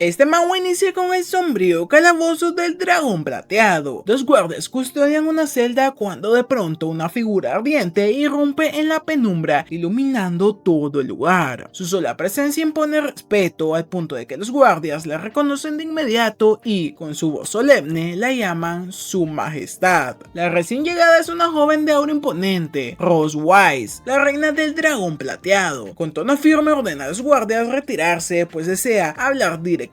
Este manga inicia con el sombrío calabozo del dragón plateado. Los guardias custodian una celda cuando de pronto una figura ardiente irrumpe en la penumbra, iluminando todo el lugar. Su sola presencia impone respeto al punto de que los guardias la reconocen de inmediato y, con su voz solemne, la llaman Su Majestad. La recién llegada es una joven de aura imponente, Rose Wise, la reina del dragón plateado. Con tono firme ordena a los guardias retirarse, pues desea hablar directamente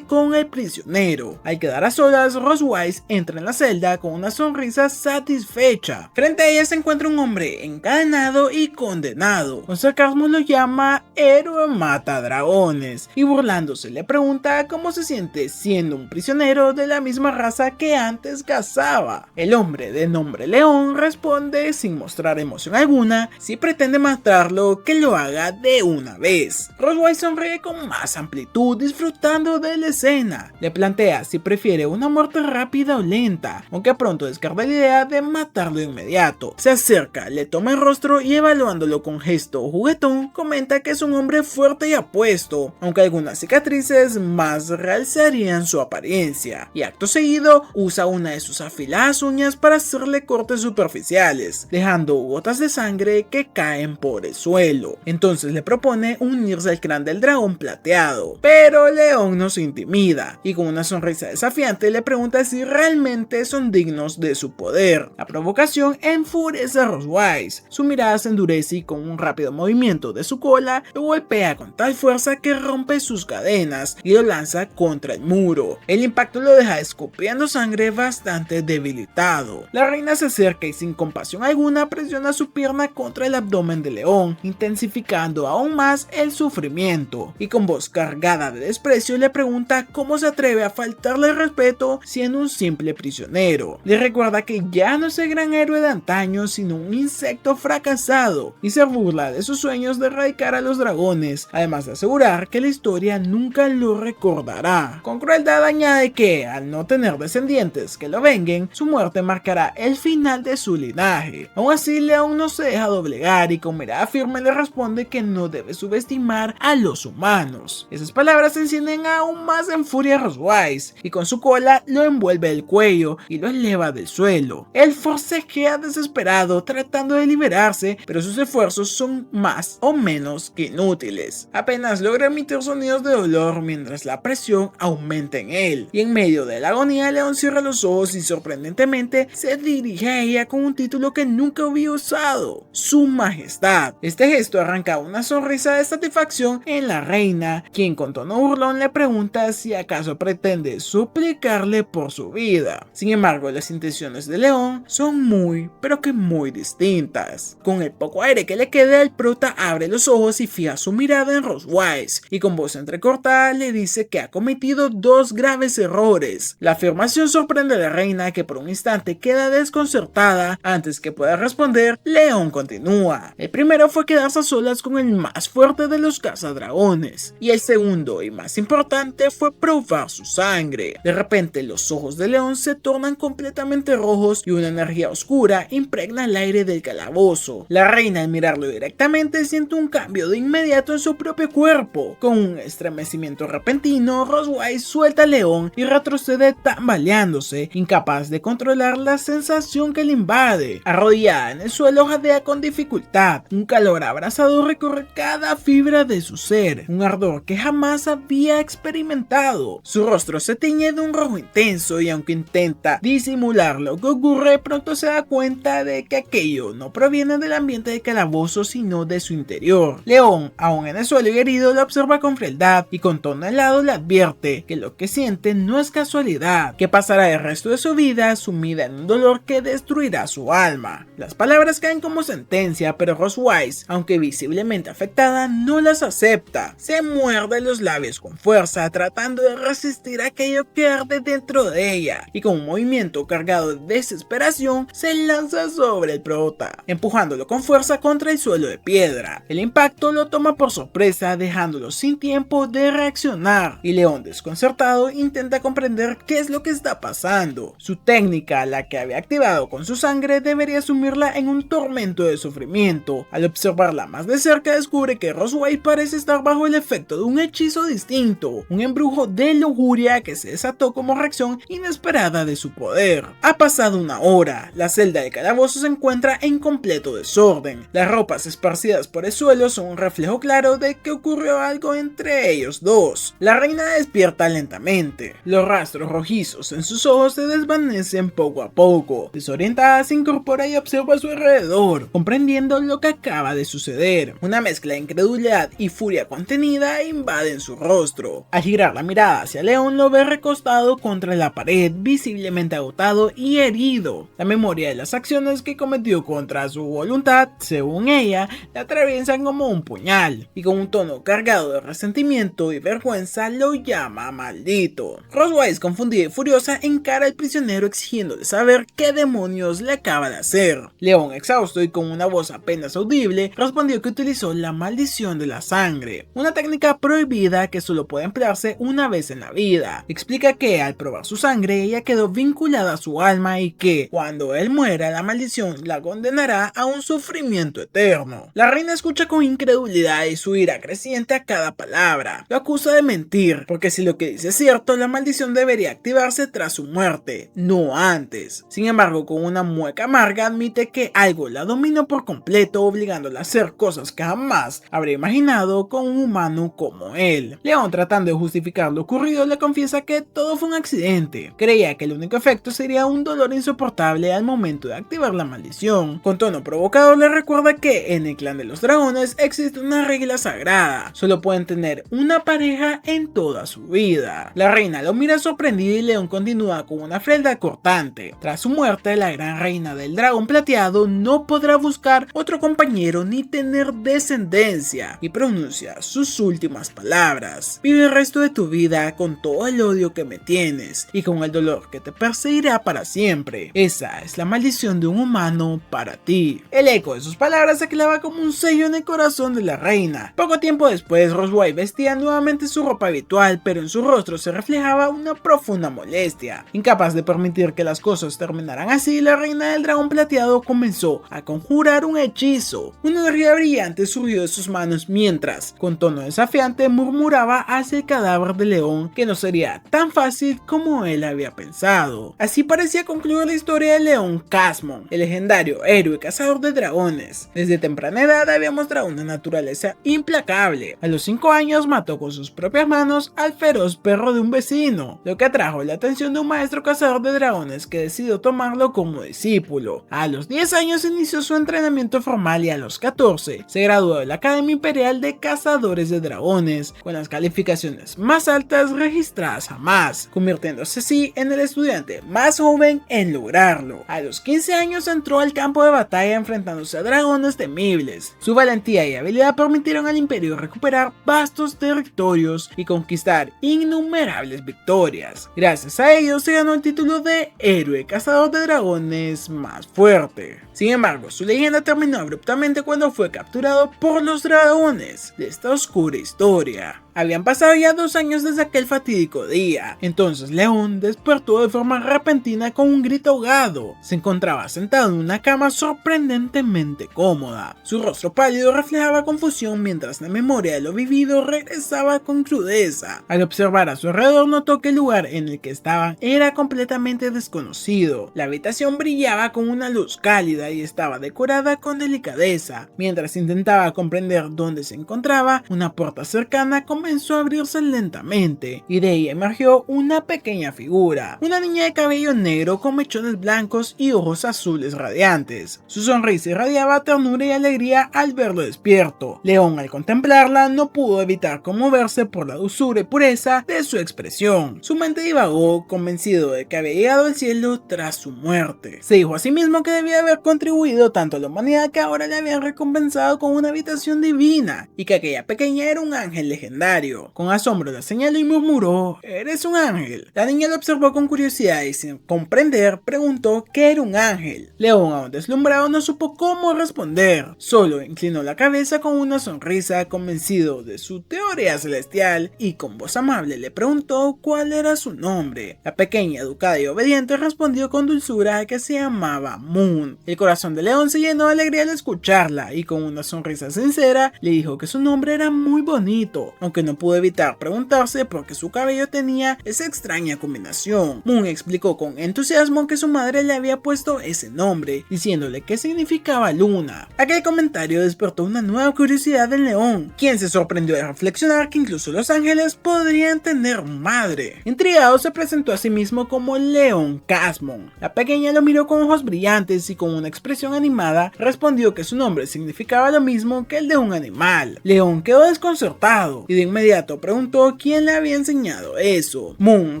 con el prisionero. Al quedar a solas, Rose Wise entra en la celda con una sonrisa satisfecha. Frente a ella se encuentra un hombre encadenado y condenado. Con sarcasmo lo llama héroe mata dragones y burlándose le pregunta cómo se siente siendo un prisionero de la misma raza que antes cazaba. El hombre de nombre León responde sin mostrar emoción alguna: si pretende matarlo, que lo haga de una vez. Rose Wise sonríe con más amplitud, disfrutando de la escena. Le plantea si prefiere una muerte rápida o lenta, aunque pronto descarta la idea de matarlo de inmediato. Se acerca, le toma el rostro y evaluándolo con gesto juguetón, comenta que es un hombre fuerte y apuesto, aunque algunas cicatrices más realzarían su apariencia. Y acto seguido, usa una de sus afiladas uñas para hacerle cortes superficiales, dejando gotas de sangre que caen por el suelo. Entonces le propone unirse al clan del dragón plateado, pero León no se intimida y con una sonrisa desafiante le pregunta si realmente son dignos de su poder. La provocación enfurece a Rose Wise. Su mirada se endurece y con un rápido movimiento de su cola lo golpea con tal fuerza que rompe sus cadenas y lo lanza contra el muro. El impacto lo deja escupiendo sangre, bastante debilitado. La reina se acerca y sin compasión alguna presiona su pierna contra el abdomen de León, intensificando aún más el sufrimiento, y con voz cargada de desprecio le pregunta cómo se atreve a faltarle el respeto siendo un simple prisionero. Le recuerda que ya no es el gran héroe de antaño, sino un insecto fracasado, y se burla de sus sueños de erradicar a los dragones, además de asegurar que la historia nunca lo recordará. Con crueldad añade que, al no tener descendientes que lo venguen, su muerte marcará el final de su linaje. Aún así, León no se deja doblegar y con mirada firme le responde que no debe subestimar a los humanos. Esas palabras encienden aún más en furia a Rose Wise y con su cola lo envuelve el cuello y lo eleva del suelo. Él forcejea desesperado tratando de liberarse, pero sus esfuerzos son más o menos que inútiles. Apenas logra emitir sonidos de dolor mientras la presión aumenta en él, y en medio de la agonía León cierra los ojos y sorprendentemente se dirige a ella con un título que nunca había usado: Su Majestad. Este gesto arranca una sonrisa de satisfacción en la reina, quien con tono burlón le pregunta si acaso pretende suplicarle por su vida. Sin embargo, las intenciones de León son muy, pero que muy distintas. Con el poco aire que le queda, el prota abre los ojos y fija su mirada en Rose Wise, y con voz entrecortada le dice que ha cometido dos graves errores. La afirmación sorprende a la reina, que por un instante queda desconcertada. Antes que pueda responder, León continúa. El primero fue quedarse a solas con el más fuerte de los cazadragones, y el segundo y más importante fue probar su sangre. De repente los ojos de León se tornan completamente rojos y una energía oscura impregna el aire del calabozo. La reina, al mirarlo directamente, siente un cambio de inmediato en su propio cuerpo. Con un estremecimiento repentino, Rose Wise suelta a León y retrocede tambaleándose, incapaz de controlar la sensación que le invade. Arrodillada en el suelo, jadea con dificultad. Un calor abrasador recorre cada fibra de su ser, un ardor que jamás había experimentado. Su rostro se tiñe de un rojo intenso y aunque intenta disimular lo que ocurre, pronto se da cuenta de que aquello no proviene del ambiente del calabozo, sino de su interior. León, aún en el suelo y herido, lo observa con frialdad y con tono helado le advierte que lo que siente no es casualidad, que pasará el resto de su vida sumida en un dolor que destruirá su alma. Las palabras caen como sentencia, pero Rose Wise, aunque visiblemente afectada, no las acepta. Se muerde los labios con fuerza, tratando de resistir aquello que arde dentro de ella, y con un movimiento cargado de desesperación se lanza sobre el prota, empujándolo con fuerza contra el suelo de piedra. El impacto lo toma por sorpresa, dejándolo sin tiempo de reaccionar, y León, desconcertado, intenta comprender qué es lo que está pasando. Su técnica, la que había activado con su sangre, debería sumirla en un tormento de sufrimiento. Al observarla más de cerca, descubre que Rose Wise parece estar bajo el efecto de un hechizo distinto, maldito, un embrujo de lujuria que se desató como reacción inesperada de su poder. Ha pasado una hora, la celda del calabozo se encuentra en completo desorden. Las ropas esparcidas por el suelo son un reflejo claro de que ocurrió algo entre ellos dos. La reina despierta lentamente. Los rastros rojizos en sus ojos se desvanecen poco a poco. Desorientada se incorpora y observa a su alrededor, comprendiendo lo que acaba de suceder. Una mezcla de incredulidad y furia contenida invaden su rostro. Al girar la mirada hacia León, lo ve recostado contra la pared, visiblemente agotado y herido. La memoria de las acciones que cometió contra su voluntad, según ella, la atraviesan como un puñal, y con un tono cargado de resentimiento y vergüenza lo llama maldito. Roswise, confundida y furiosa, encara al prisionero exigiéndole saber qué demonios le acaba de hacer. León, exhausto y con una voz apenas audible, respondió que utilizó la maldición de la sangre, una técnica prohibida que solo puede emplearse una vez en la vida. Explica que al probar su sangre ella quedó vinculada a su alma y que cuando él muera la maldición la condenará a un sufrimiento eterno. La reina escucha con incredulidad y su ira creciente a cada palabra. Lo acusa de mentir, porque si lo que dice es cierto, la maldición debería activarse tras su muerte, no antes. Sin embargo, con una mueca amarga admite que algo la dominó por completo, obligándola a hacer cosas que jamás habría imaginado con un humano como él. León, tratando de justificar lo ocurrido, le confiesa que todo fue un accidente. Creía que el único efecto sería un dolor insoportable al momento de activar la maldición. Con tono provocador le recuerda que en el clan de los dragones existe una regla sagrada: solo pueden tener una pareja en toda su vida. La reina lo mira sorprendida y León continúa con una frialdad cortante. Tras su muerte, la gran reina del dragón plateado no podrá buscar otro compañero ni tener descendencia, y pronuncia sus últimas palabras: vive el resto de tu vida con todo el odio que me tienes y con el dolor que te perseguirá para siempre. Esa es la maldición de un humano para ti. El eco de sus palabras se clava como un sello en el corazón de la reina. Poco tiempo después, Roswise vestía nuevamente su ropa habitual, pero en su rostro se reflejaba una profunda molestia. Incapaz de permitir que las cosas terminaran así, la reina del dragón plateado comenzó a conjurar un hechizo. Una energía brillante surgió de sus manos mientras, con tono desafiante, murmuraba hacia el cadáver de León que no sería tan fácil como él había pensado. Así parecía concluir la historia de León Casmon, el legendario héroe cazador de dragones. Desde temprana edad había mostrado una naturaleza implacable. A los 5 años mató con sus propias manos al feroz perro de un vecino, lo que atrajo la atención de un maestro cazador de dragones que decidió tomarlo como discípulo. A los 10 años inició su entrenamiento formal y a los 14 se graduó de la Academia Imperial de Cazadores de Dragones con las calificaciones más altas registradas jamás, convirtiéndose así en el estudiante más joven en lograrlo. A los 15 años entró al campo de batalla enfrentándose a dragones temibles. Su valentía y habilidad permitieron al imperio recuperar vastos territorios y conquistar innumerables victorias. Gracias a ello se ganó el título de héroe cazador de dragones más fuerte. Sin embargo, su leyenda terminó abruptamente cuando fue capturado por los dragones de esta oscura historia. Habían pasado ya 2 años desde aquel fatídico día. Entonces León despertó de forma repentina con un grito ahogado. Se encontraba sentado en una cama sorprendentemente cómoda. Su rostro pálido reflejaba confusión mientras la memoria de lo vivido regresaba con crudeza. Al observar a su alrededor notó que el lugar en el que estaban era completamente desconocido. La habitación brillaba con una luz cálida y estaba decorada con delicadeza. Mientras intentaba comprender dónde se encontraba, una puerta cercana comenzó a abrirse lentamente y de ella emergió una pequeña figura, una niña de cabello negro con mechones blancos y ojos azules radiantes. Su sonrisa irradiaba ternura y alegría al verlo despierto. León, al contemplarla, no pudo evitar conmoverse por la dulzura y pureza de su expresión. Su mente divagó, convencido de que había llegado al cielo tras su muerte. Se dijo a sí mismo que debía haber contribuido tanto a la humanidad que ahora le habían recompensado con una habitación divina y que aquella pequeña era un ángel legendario. Con asombro la señaló y murmuró: «¿Eres un ángel?». La niña lo observó con curiosidad y sin comprender preguntó qué era un ángel. León, aún deslumbrado, no supo cómo responder. Solo inclinó la cabeza con una sonrisa, convencido de su teoría celestial, y con voz amable le preguntó cuál era su nombre. La pequeña, educada y obediente, respondió con dulzura que se llamaba Moon. El corazón de León se llenó de alegría al escucharla y con una sonrisa sincera le dijo que su nombre era muy bonito, aunque que no pudo evitar preguntarse por qué su cabello tenía esa extraña combinación. Moon explicó con entusiasmo que su madre le había puesto ese nombre, diciéndole que significaba luna. Aquel comentario despertó una nueva curiosidad en León, quien se sorprendió de reflexionar que incluso los ángeles podrían tener madre. Intrigado, se presentó a sí mismo como León Casmon. La pequeña lo miró con ojos brillantes y con una expresión animada respondió que su nombre significaba lo mismo que el de un animal. León quedó desconcertado y de inmediato preguntó quién le había enseñado eso. Moon,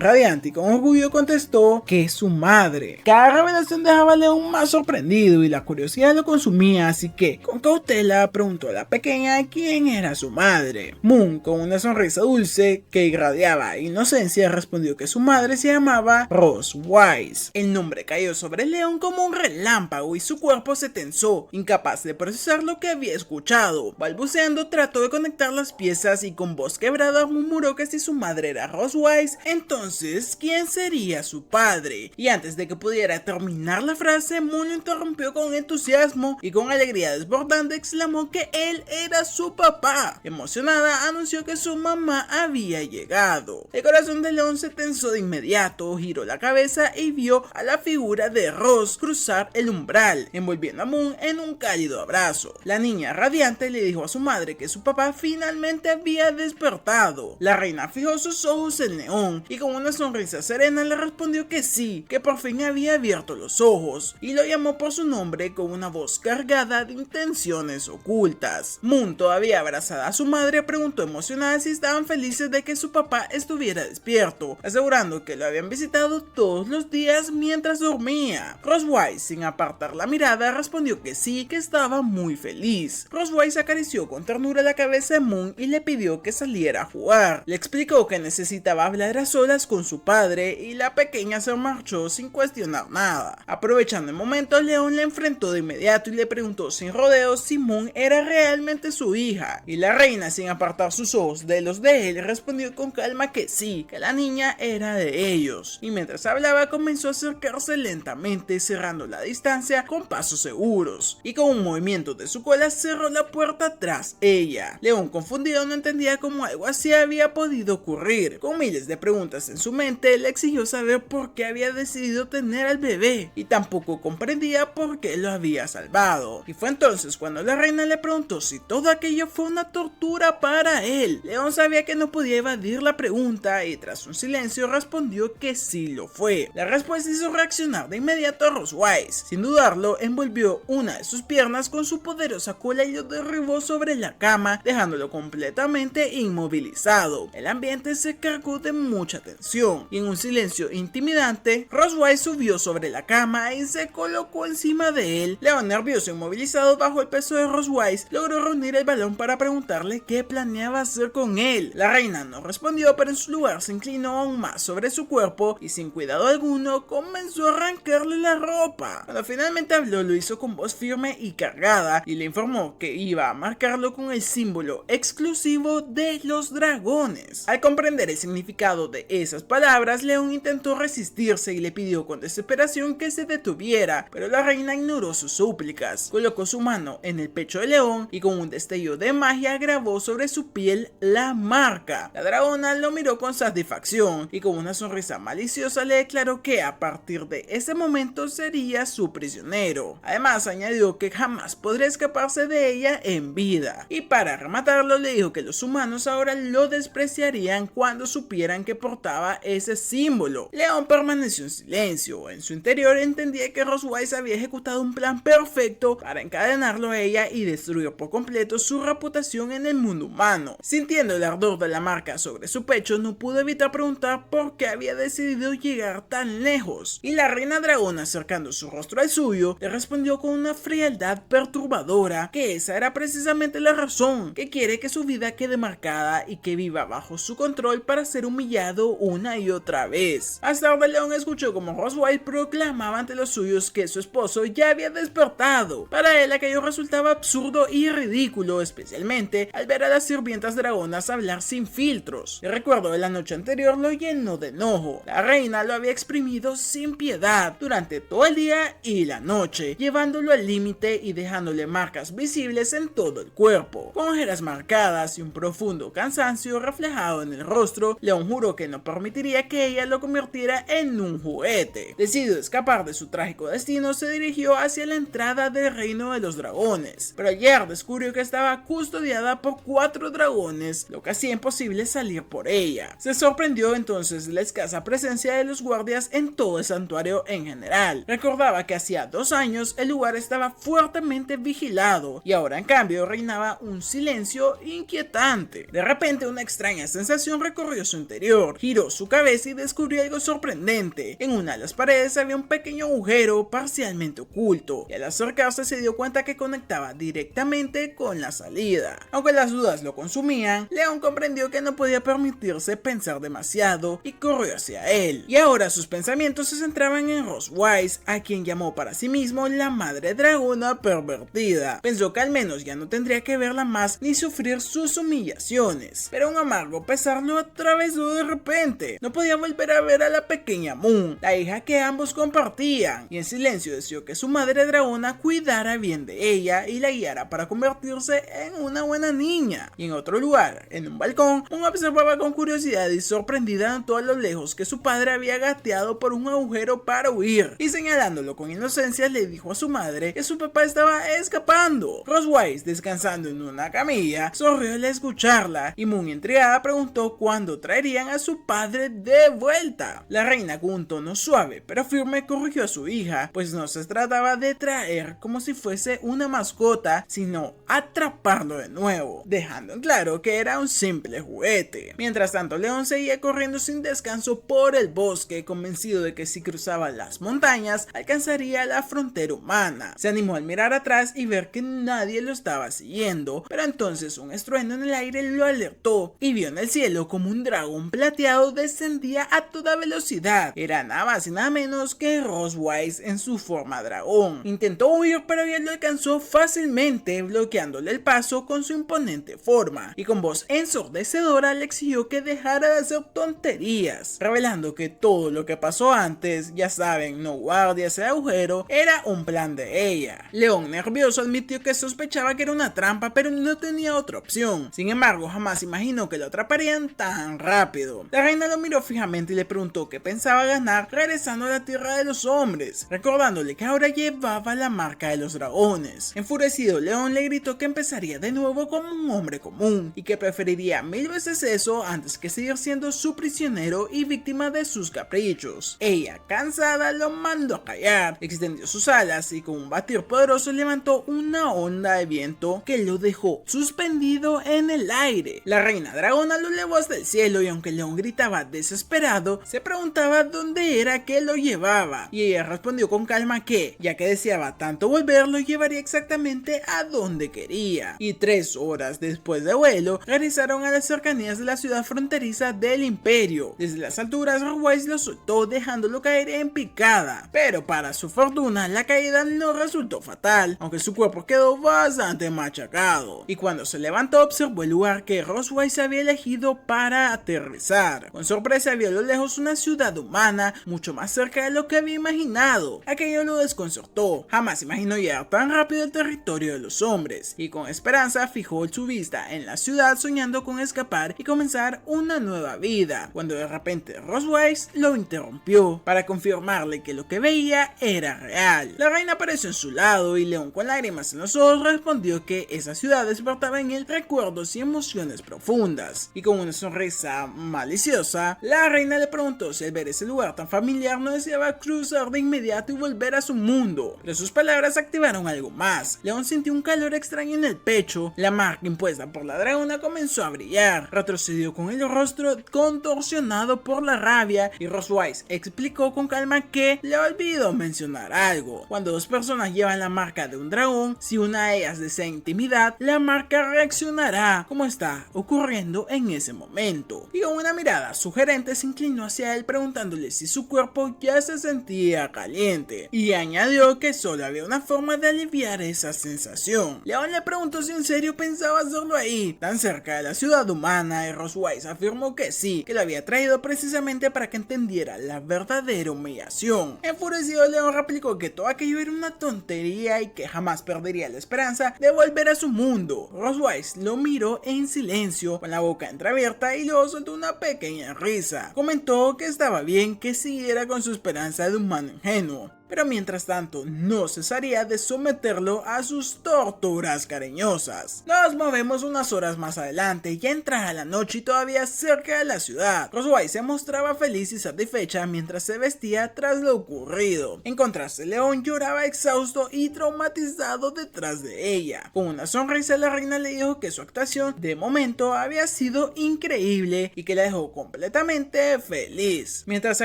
radiante y con orgullo, contestó que es su madre. Cada revelación dejaba a León más sorprendido y la curiosidad lo consumía, así que con cautela preguntó a la pequeña quién era su madre. Moon, con una sonrisa dulce que irradiaba inocencia, respondió que su madre se llamaba Rose Wise. El nombre cayó sobre León como un relámpago y su cuerpo se tensó, incapaz de procesar lo que había escuchado. Balbuceando, trató de conectar las piezas y con voz quebrada murmuró que si su madre era Rose Wise, entonces ¿quién sería su padre? Y antes de que pudiera terminar la frase, Moon lo interrumpió con entusiasmo y con alegría desbordante exclamó que él era su papá. Emocionada, anunció que su mamá había llegado. El corazón de León se tensó de inmediato, giró la cabeza y vio a la figura de Rose cruzar el umbral, envolviendo a Moon en un cálido abrazo. La niña radiante le dijo a su madre que su papá finalmente había despertado. La reina fijó sus ojos en León y con una sonrisa serena le respondió que sí, que por fin había abierto los ojos, y lo llamó por su nombre con una voz cargada de intenciones ocultas. Moon, todavía abrazada a su madre, preguntó emocionada si estaban felices de que su papá estuviera despierto, asegurando que lo habían visitado todos los días mientras dormía. Rose Wise, sin apartar la mirada, respondió que sí, que estaba muy feliz. Rose Wise acarició con ternura la cabeza de Moon y le pidió que saliera a jugar. Le explicó que necesitaba hablar a solas con su padre y la pequeña se marchó sin cuestionar nada. Aprovechando el momento, León le enfrentó de inmediato y le preguntó sin rodeos si Moon era realmente su hija, y la reina, sin apartar sus ojos de los de él, respondió con calma que sí, que la niña era de ellos, y mientras hablaba comenzó a acercarse lentamente, cerrando la distancia con pasos seguros, y con un movimiento de su cola cerró la puerta tras ella. León, confundido, no entendía cómo algo así había podido ocurrir. Con miles de preguntas en su mente, le exigió saber por qué había decidido tener al bebé, y tampoco comprendía por qué lo había salvado. Y fue entonces cuando la reina le preguntó si todo aquello fue una tortura para él. León sabía que no podía evadir la pregunta y tras un silencio respondió que sí lo fue. La respuesta hizo reaccionar de inmediato a Rose Wise. Sin dudarlo, envolvió una de sus piernas con su poderosa cola y lo derribó sobre la cama, dejándolo completamente inmovilizado. El ambiente se cargó de mucha tensión y en un silencio intimidante, Rose Wise subió sobre la cama y se colocó encima de él. León, nervioso e inmovilizado bajo el peso de Rose Wise, logró reunir el balón para preguntarle qué planeaba hacer con él. La reina no respondió, pero en su lugar se inclinó aún más sobre su cuerpo y sin cuidado alguno comenzó a arrancarle la ropa. Cuando finalmente habló, lo hizo con voz firme y cargada y le informó que iba a marcarlo con el símbolo exclusivo de los dragones. Al comprender el significado de esas palabras, León intentó resistirse y le pidió con desesperación que se detuviera, pero la reina ignoró sus súplicas. Colocó su mano en el pecho de León y con un destello de magia grabó sobre su piel la marca. La dragona lo miró con satisfacción y con una sonrisa maliciosa le declaró que a partir de ese momento sería su prisionero. Además, añadió que jamás podría escaparse de ella en vida. Y para rematarlo, le dijo que los humanos ahora lo despreciarían cuando supieran que portaba ese símbolo. León permaneció en silencio. En su interior entendía que Rose Wise había ejecutado un plan perfecto para encadenarlo a ella y destruir por completo su reputación en el mundo humano. Sintiendo el ardor de la marca sobre su pecho, no pudo evitar preguntar por qué había decidido llegar tan lejos. Y la reina dragona, acercando su rostro al suyo, le respondió con una frialdad perturbadora que esa era precisamente la razón, que quiere que su vida quede marcada y que viva bajo su control para ser humillado una y otra vez. Más tarde, León escuchó como Rose Wise proclamaba ante los suyos que su esposo ya había despertado. Para él aquello resultaba absurdo y ridículo, especialmente al ver a las sirvientas dragonas hablar sin filtros. El recuerdo de la noche anterior lo llenó de enojo. La reina lo había exprimido sin piedad durante todo el día y la noche, llevándolo al límite y dejándole marcas visibles en todo el cuerpo, con ojeras marcadas y un profundo profundo cansancio reflejado en el rostro, León juró que no permitiría que ella lo convirtiera en un juguete. Decidido escapar de su trágico destino, se dirigió hacia la entrada del reino de los dragones, pero ayer descubrió que estaba custodiada por 4 dragones, lo que hacía imposible salir por ella. Se sorprendió entonces de la escasa presencia de los guardias en todo el santuario en general. Recordaba que hacía 2 años el lugar estaba fuertemente vigilado y ahora en cambio reinaba un silencio inquietante. De repente una extraña sensación recorrió su interior, giró su cabeza y descubrió algo sorprendente. En una de las paredes había un pequeño agujero parcialmente oculto y al acercarse se dio cuenta que conectaba directamente con la salida. Aunque las dudas lo consumían, León comprendió que no podía permitirse pensar demasiado y corrió hacia él. Y ahora sus pensamientos se centraban en Rosewise, a quien llamó para sí mismo la madre dragona pervertida. Pensó que al menos ya no tendría que verla más ni sufrir sus humillaciones, pero un amargo pesar lo atravesó de repente. No podía volver a ver a la pequeña Moon, la hija que ambos compartían, y en silencio deseó que su madre dragona cuidara bien de ella y la guiara para convertirse en una buena niña. Y en otro lugar, en un balcón, Moon observaba con curiosidad y sorprendida a lo lejos que su padre había gateado por un agujero para huir, y señalándolo con inocencia le dijo a su madre que su papá estaba escapando. Rosewise, descansando en una camilla, sonrió al escucharla y muy intrigada preguntó cuándo traerían a su padre de vuelta. La reina con un tono suave pero firme corrigió a su hija, pues no se trataba de traer como si fuese una mascota, sino atraparlo de nuevo, dejando en claro que era un simple juguete. Mientras tanto, León seguía corriendo sin descanso por el bosque, convencido de que si cruzaba las montañas alcanzaría la frontera humana. Se animó al mirar atrás y ver que nadie lo estaba siguiendo, pero entonces un estruendo en el aire lo alertó y vio en el cielo como un dragón plateado descendía a toda velocidad. Era nada más y nada menos que Rosewise en su forma dragón. Intentó huir, pero ella lo alcanzó fácilmente, bloqueándole el paso con su imponente forma, y con voz ensordecedora le exigió que dejara de hacer tonterías, revelando que todo lo que pasó antes, ya saben, no guardias el agujero, era un plan de ella. León, nervioso, admitió que sospechaba que era una trampa, pero no tenía otra opción. Sin embargo, jamás imaginó que lo atraparían tan rápido. La reina lo miró fijamente y le preguntó qué pensaba ganar regresando a la tierra de los hombres, recordándole que ahora llevaba la marca de los dragones. Enfurecido, León le gritó que empezaría de nuevo como un hombre común y que preferiría 1000 veces eso antes que seguir siendo su prisionero y víctima de sus caprichos. Ella, cansada, lo mandó a callar, extendió sus alas y con un batir poderoso levantó una onda de viento que lo dejó suspendido en el aire. La reina dragona lo elevó hasta el cielo y aunque León gritaba desesperado, se preguntaba dónde era que lo llevaba, y ella respondió con calma que, ya que deseaba tanto volver, lo llevaría exactamente a donde quería. Y 3 horas después de vuelo, regresaron a las cercanías de la ciudad fronteriza del imperio. Desde las alturas, Rosewise lo soltó dejándolo caer en picada, pero para su fortuna la caída no resultó fatal, aunque su cuerpo quedó bastante machacado, y cuando se levantó observó el lugar que Rosewise había elegido para aterrizar. Con sorpresa vio a lo lejos una ciudad humana mucho más cerca de lo que había imaginado. Aquello lo desconcertó, jamás imaginó llegar tan rápido al territorio de los hombres, y con esperanza fijó su vista en la ciudad soñando con escapar y comenzar una nueva vida, cuando de repente Rosewise lo interrumpió para confirmarle que lo que veía era real. La reina apareció en su lado y León, con lágrimas en los ojos, respondió que esa ciudad despertaba en él recuerdos y emociones profundas, y con una sonrisa maliciosa, la reina le preguntó si al ver ese lugar tan familiar no deseaba cruzar de inmediato y volver a su mundo, pero sus palabras activaron algo más. León sintió un calor extraño en el pecho, la marca impuesta por la dragona comenzó a brillar, retrocedió con el rostro contorsionado por la rabia y Rosewise explicó con calma que le olvidó mencionar algo. Cuando dos personas llevan la marca de un dragón, si una de ellas desea intimidad, la marca reaccionará como está ocurriendo en ese momento. Y con una mirada sugerente se inclinó hacia él preguntándole si su cuerpo ya se sentía caliente, y añadió que solo había una forma de aliviar esa sensación. León le preguntó si en serio pensaba hacerlo ahí, tan cerca de la ciudad humana, y Rosewise afirmó que sí, que lo había traído precisamente para que entendiera la verdadera humillación. Enfurecido, León replicó que todo aquello era una tontería y que jamás perdería la esperanza de volver a su mundo. Rosewise lo miró en en silencio, con la boca entreabierta, y luego soltó una pequeña risa. Comentó que estaba bien que siguiera con su esperanza de humano ingenuo, pero mientras tanto no cesaría de someterlo a sus torturas cariñosas. Nos movemos unas horas más adelante, ya entrada la noche y todavía cerca de la ciudad. Roswell se mostraba feliz y satisfecha mientras se vestía tras lo ocurrido. En contraste, León lloraba exhausto y traumatizado detrás de ella. Con una sonrisa, la reina le dijo que su actuación de momento había sido increíble y que la dejó completamente feliz. Mientras se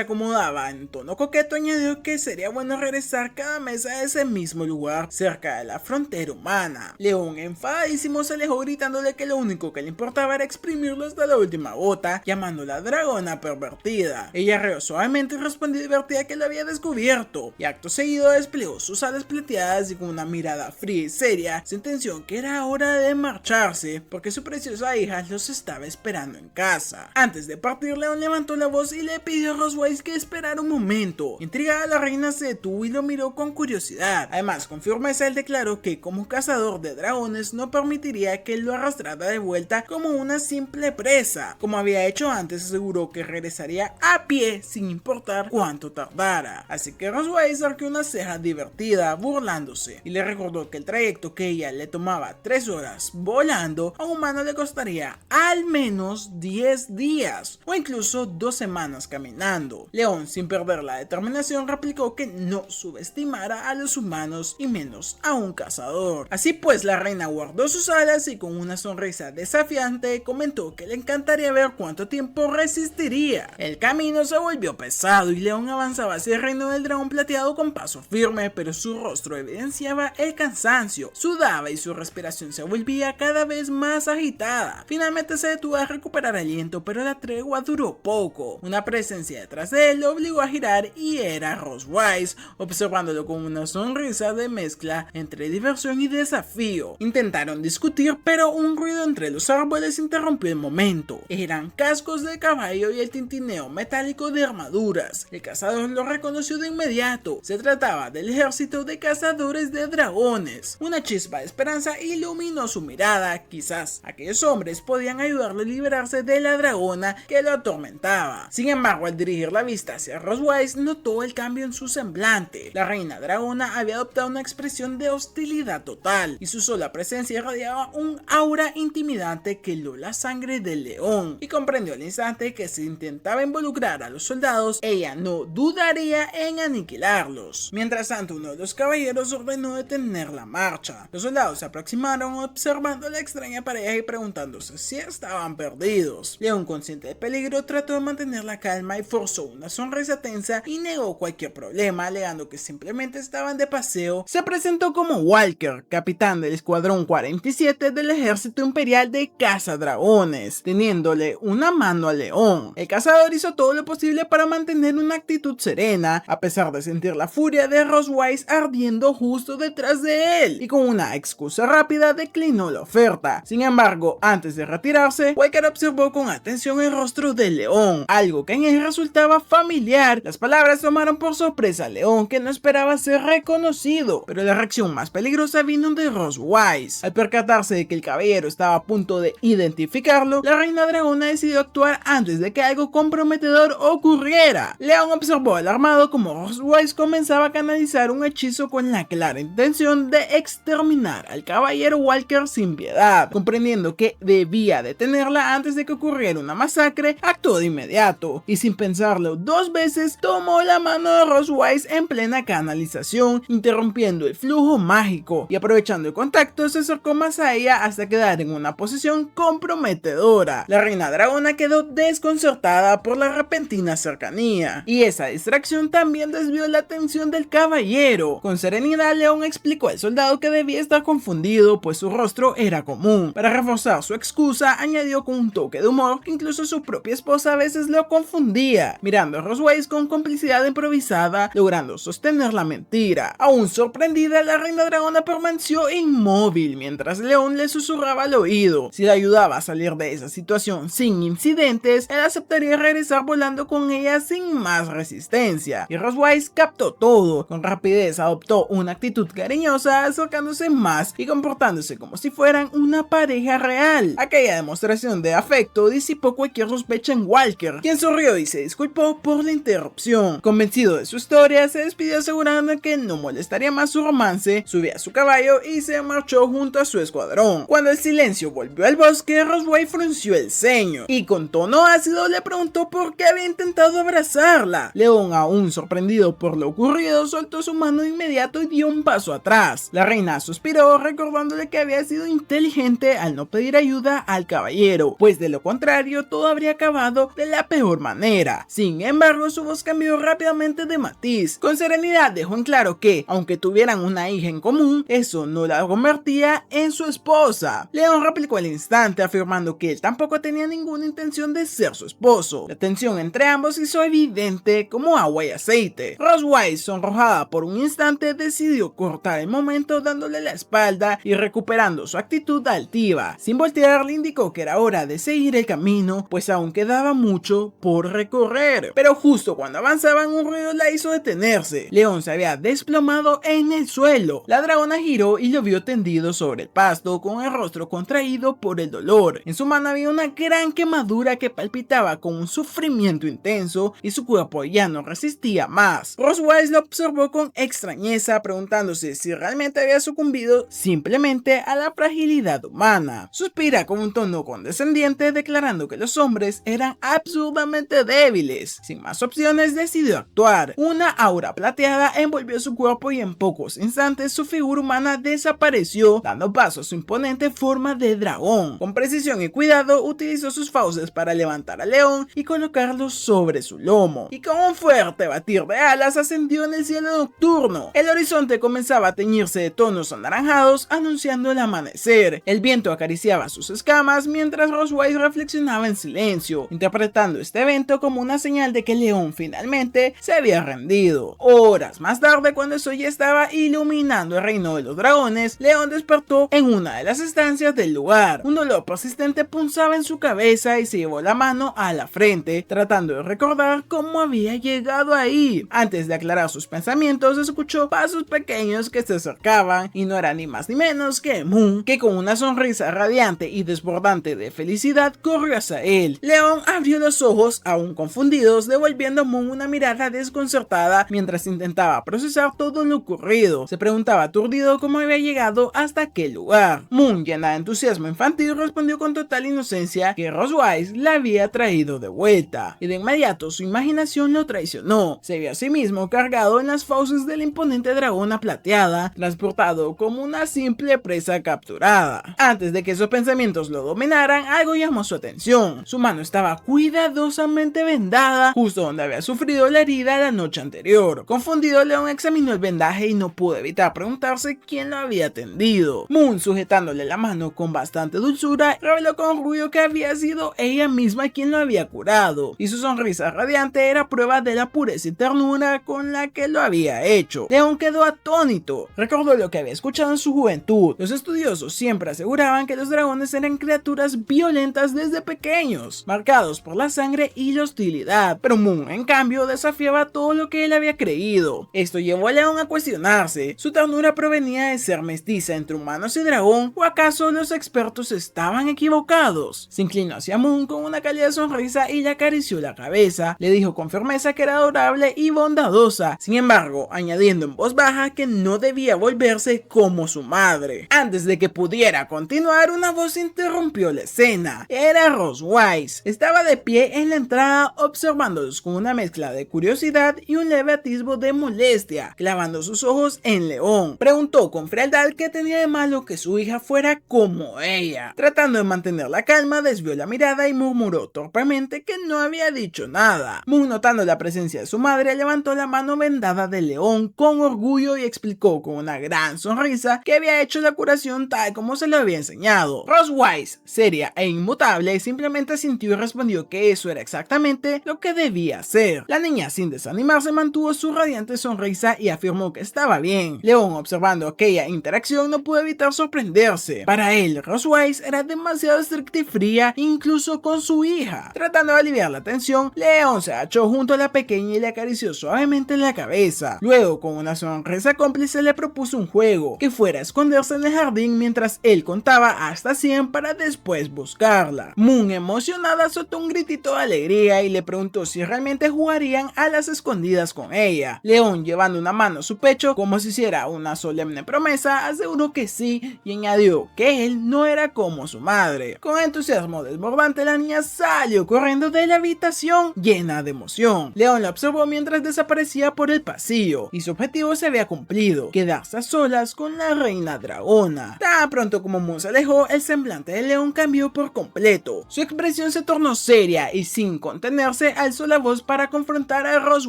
acomodaba en tono coqueto, añadió que sería bueno regresar cada mes a ese mismo lugar cerca de la frontera humana. León, enfadadísimo, se alejó gritándole que lo único que le importaba era exprimirlo hasta la última gota, llamándola dragona pervertida. Ella rió suavemente y respondió divertida que lo había descubierto, y acto seguido desplegó sus alas plateadas y con una mirada fría y seria sentenció que era hora de marcharse porque su preciosa hija los estaba esperando en casa. Antes de partir, León levantó la voz y le pidió a Roswell que esperara un momento. Intrigada, la reina se detuvo y lo miró con curiosidad. Además, con firmeza él declaró que como cazador de dragones no permitiría que él lo arrastrara de vuelta como una simple presa. Como había hecho antes, aseguró que regresaría a pie sin importar cuánto tardara. Así que Roswell arqueó una ceja divertida, burlándose, y le recordó que el trayecto que ella le tomaba 3 horas volando, a un humano le costaría al menos 10 días o incluso 2 semanas caminando. León, sin perder la determinación, replicó que no subestimara a los humanos y menos a un cazador. Así pues, la reina guardó sus alas y con una sonrisa desafiante comentó que le encantaría ver cuánto tiempo resistiría. El camino se volvió pesado y León avanzaba hacia el reino del dragón plateado con paso firme, pero su rostro evidenciaba el cansancio, sudaba y su respiración se volvía cada vez más agitada. Finalmente se detuvo a recuperar aliento, pero la tregua duró poco. Una presencia detrás de él lo obligó a girar y era Roswell, observándolo con una sonrisa de mezcla entre diversión y desafío. Intentaron discutir, pero un ruido entre los árboles interrumpió el momento. Eran cascos de caballo y el tintineo metálico de armaduras. El cazador lo reconoció de inmediato. Se trataba del ejército de cazadores de dragones. Una chispa de esperanza iluminó su mirada. Quizás aquellos hombres podían ayudarle a liberarse de la dragona que lo atormentaba. Sin embargo, al dirigir la vista hacia Roswell, notó el cambio en su semblante. La reina dragona había adoptado una expresión de hostilidad total y su sola presencia irradiaba un aura intimidante que heló la sangre del león, y comprendió al instante que si intentaba involucrar a los soldados, ella no dudaría en aniquilarlos. Mientras tanto, uno de los caballeros ordenó detener la marcha. Los soldados se aproximaron observando la extraña pareja y preguntándose si estaban perdidos. León, consciente del peligro, trató de mantener la calma y forzó una sonrisa tensa y negó cualquier problema, alegando que simplemente estaban de paseo. Se presentó como Walker, capitán del escuadrón 47 del ejército imperial de cazadragones, teniéndole una mano al león. El cazador hizo todo lo posible para mantener una actitud serena, a pesar de sentir la furia de Roswell ardiendo justo detrás de él, y con una excusa rápida declinó la oferta. Sin embargo, antes de retirarse, Walker observó con atención el rostro del león, algo que en él resultaba familiar. Las palabras tomaron por sorpresa al león, que no esperaba ser reconocido, pero la reacción más peligrosa vino de Roswell. Al percatarse de que el caballero estaba a punto de identificarlo, la reina dragona decidió actuar antes de que algo comprometedor ocurriera. León observó alarmado como Roswell comenzaba a canalizar un hechizo con la clara intención de exterminar al caballero Walker sin piedad. Comprendiendo que debía detenerla antes de que ocurriera una masacre, actuó de inmediato y sin pensarlo 2 veces tomó la mano de Roswell en plena canalización, interrumpiendo el flujo mágico, y aprovechando el contacto se acercó más a ella hasta quedar en una posición comprometedora. La reina dragona quedó desconcertada por la repentina cercanía, y esa distracción también desvió la atención del caballero. Con serenidad, León explicó al soldado que debía estar confundido, pues su rostro era común. Para reforzar su excusa, añadió con un toque de humor que incluso su propia esposa a veces lo confundía, mirando a Roswell con complicidad improvisada, logrando intentando sostener la mentira. Aún sorprendida, la reina dragona permaneció inmóvil mientras León le susurraba al oído. Si le ayudaba a salir de esa situación sin incidentes, él aceptaría regresar volando con ella sin más resistencia. Y Rosewise captó todo. Con rapidez adoptó una actitud cariñosa, acercándose más y comportándose como si fueran una pareja real. Aquella demostración de afecto disipó cualquier sospecha en Walker, quien sonrió y se disculpó por la interrupción. Convencido de su historia, se despidió asegurando que no molestaría más su romance, subió a su caballo y se marchó junto a su escuadrón. Cuando el silencio volvió al bosque, Roseway frunció el ceño y con tono ácido le preguntó por qué había intentado abrazarla. León, aún sorprendido por lo ocurrido, soltó su mano de inmediato y dio un paso atrás. La reina suspiró, recordándole que había sido inteligente al no pedir ayuda al caballero, pues de lo contrario todo habría acabado de la peor manera. Sin embargo, su voz cambió rápidamente de matiz. Con serenidad dejó en claro que, aunque tuvieran una hija en común, eso no la convertía en su esposa. León replicó al instante, afirmando que él tampoco tenía ninguna intención de ser su esposo. La tensión entre ambos hizo evidente como agua y aceite. Rosewise, sonrojada por un instante, decidió cortar el momento dándole la espalda y recuperando su actitud altiva. Sin voltear, le indicó que era hora de seguir el camino, pues aún quedaba mucho por recorrer. Pero justo cuando avanzaban, un ruido la hizo detenerse. León se había desplomado en el suelo. La dragona giró y lo vio tendido sobre el pasto, con el rostro contraído por el dolor. En su mano había una gran quemadura que palpitaba con un sufrimiento intenso y su cuerpo ya no resistía más. Rosewise lo observó con extrañeza, preguntándose si realmente había sucumbido simplemente a la fragilidad humana. Suspira con un tono condescendiente, declarando que los hombres eran absurdamente débiles. Sin más opciones, decidió actuar. Una aura plateada envolvió su cuerpo y en pocos instantes su figura humana desapareció, dando paso a su imponente forma de dragón. Con precisión y cuidado, utilizó sus fauces para levantar al león y colocarlo sobre su lomo. Y con un fuerte batir de alas ascendió en el cielo nocturno. El horizonte comenzaba a teñirse de tonos anaranjados, anunciando el amanecer. El viento acariciaba sus escamas mientras Rosewise reflexionaba en silencio, interpretando este evento como una señal de que el león finalmente se había rendido. Horas más tarde, cuando el sol ya estaba iluminando el reino de los dragones, León despertó en una de las estancias del lugar. Un dolor persistente punzaba en su cabeza y se llevó la mano a la frente, tratando de recordar cómo había llegado ahí. Antes de aclarar sus pensamientos, escuchó pasos pequeños que se acercaban y no era ni más ni menos que Moon, que con una sonrisa radiante y desbordante de felicidad corrió hacia él. León abrió los ojos, aún confundidos, devolviendo a Moon una mirada desconcertada mientras intentaba procesar todo lo ocurrido. Se preguntaba aturdido cómo había llegado hasta aquel lugar. Moon, llena de entusiasmo infantil, respondió con total inocencia que Rosewise la había traído de vuelta, y de inmediato su imaginación lo traicionó. Se vio a sí mismo cargado en las fauces de la imponente dragona plateada, transportado como una simple presa capturada. Antes de que esos pensamientos lo dominaran, algo llamó su atención. Su mano estaba cuidadosamente vendada, justo donde había sufrido la herida la noche anterior. Confundido, León examinó el vendaje y no pudo evitar preguntarse quién lo había tendido. Moon, sujetándole la mano con bastante dulzura, reveló con orgullo que había sido ella misma quien lo había curado, y su sonrisa radiante era prueba de la pureza y ternura con la que lo había hecho. León quedó atónito. Recordó lo que había escuchado en su juventud. Los estudiosos siempre aseguraban que los dragones eran criaturas violentas desde pequeños, marcados por la sangre y la hostilidad, pero Moon, en cambio, desafiaba todo lo que él había creído. Esto llevó a León a cuestionarse. ¿Su ternura provenía de ser mestiza entre humanos y dragón, o acaso los expertos estaban equivocados? Se inclinó hacia Moon con una cálida sonrisa y le acarició la cabeza. Le dijo con firmeza que era adorable y bondadosa, sin embargo, añadiendo en voz baja que no debía volverse como su madre. Antes de que pudiera continuar, una voz interrumpió la escena. Era Rosewise. Estaba de pie en la entrada, observándolos con una mezcla de curiosidad y un leve atisbo de molestia, clavando sus ojos en León. Preguntó con frialdad qué tenía de malo que su hija fuera como ella. Tratando de mantener la calma, desvió la mirada y murmuró torpemente que no había dicho nada. Moon, notando la presencia de su madre, levantó la mano vendada de León con orgullo y explicó con una gran sonrisa que había hecho la curación tal como se lo había enseñado. Rosewise, seria e inmutable, simplemente sintió y respondió que eso era exactamente lo que debía hacer. La niña, sin desanimarse, mantuvo su radiante sonrisa y afirmó que estaba bien. León, observando aquella interacción, no pudo evitar sorprenderse. Para él, Rose Wise era demasiado estricta y fría, incluso con su hija. Tratando de aliviar la tensión, León se agachó junto a la pequeña y le acarició suavemente la cabeza. Luego, con una sonrisa cómplice, le propuso un juego, que fuera a esconderse en el jardín mientras él contaba hasta 100 para después buscarla. Moon, emocionada, soltó un gritito de alegría y le preguntó si realmente jugarían a las escondidas con ella. León, llevando una mano a su pecho como si hiciera una solemne promesa, aseguró que sí y añadió que él no era como su madre. Con entusiasmo desbordante, la niña salió corriendo de la habitación llena de emoción. León la observó mientras desaparecía por el pasillo y su objetivo se había cumplido: quedarse a solas con la reina dragona. Tan pronto como Moon se alejó, el semblante de León cambió por completo. Su expresión se tornó seria y sin contenerse alzó la voz para confrontar a Rose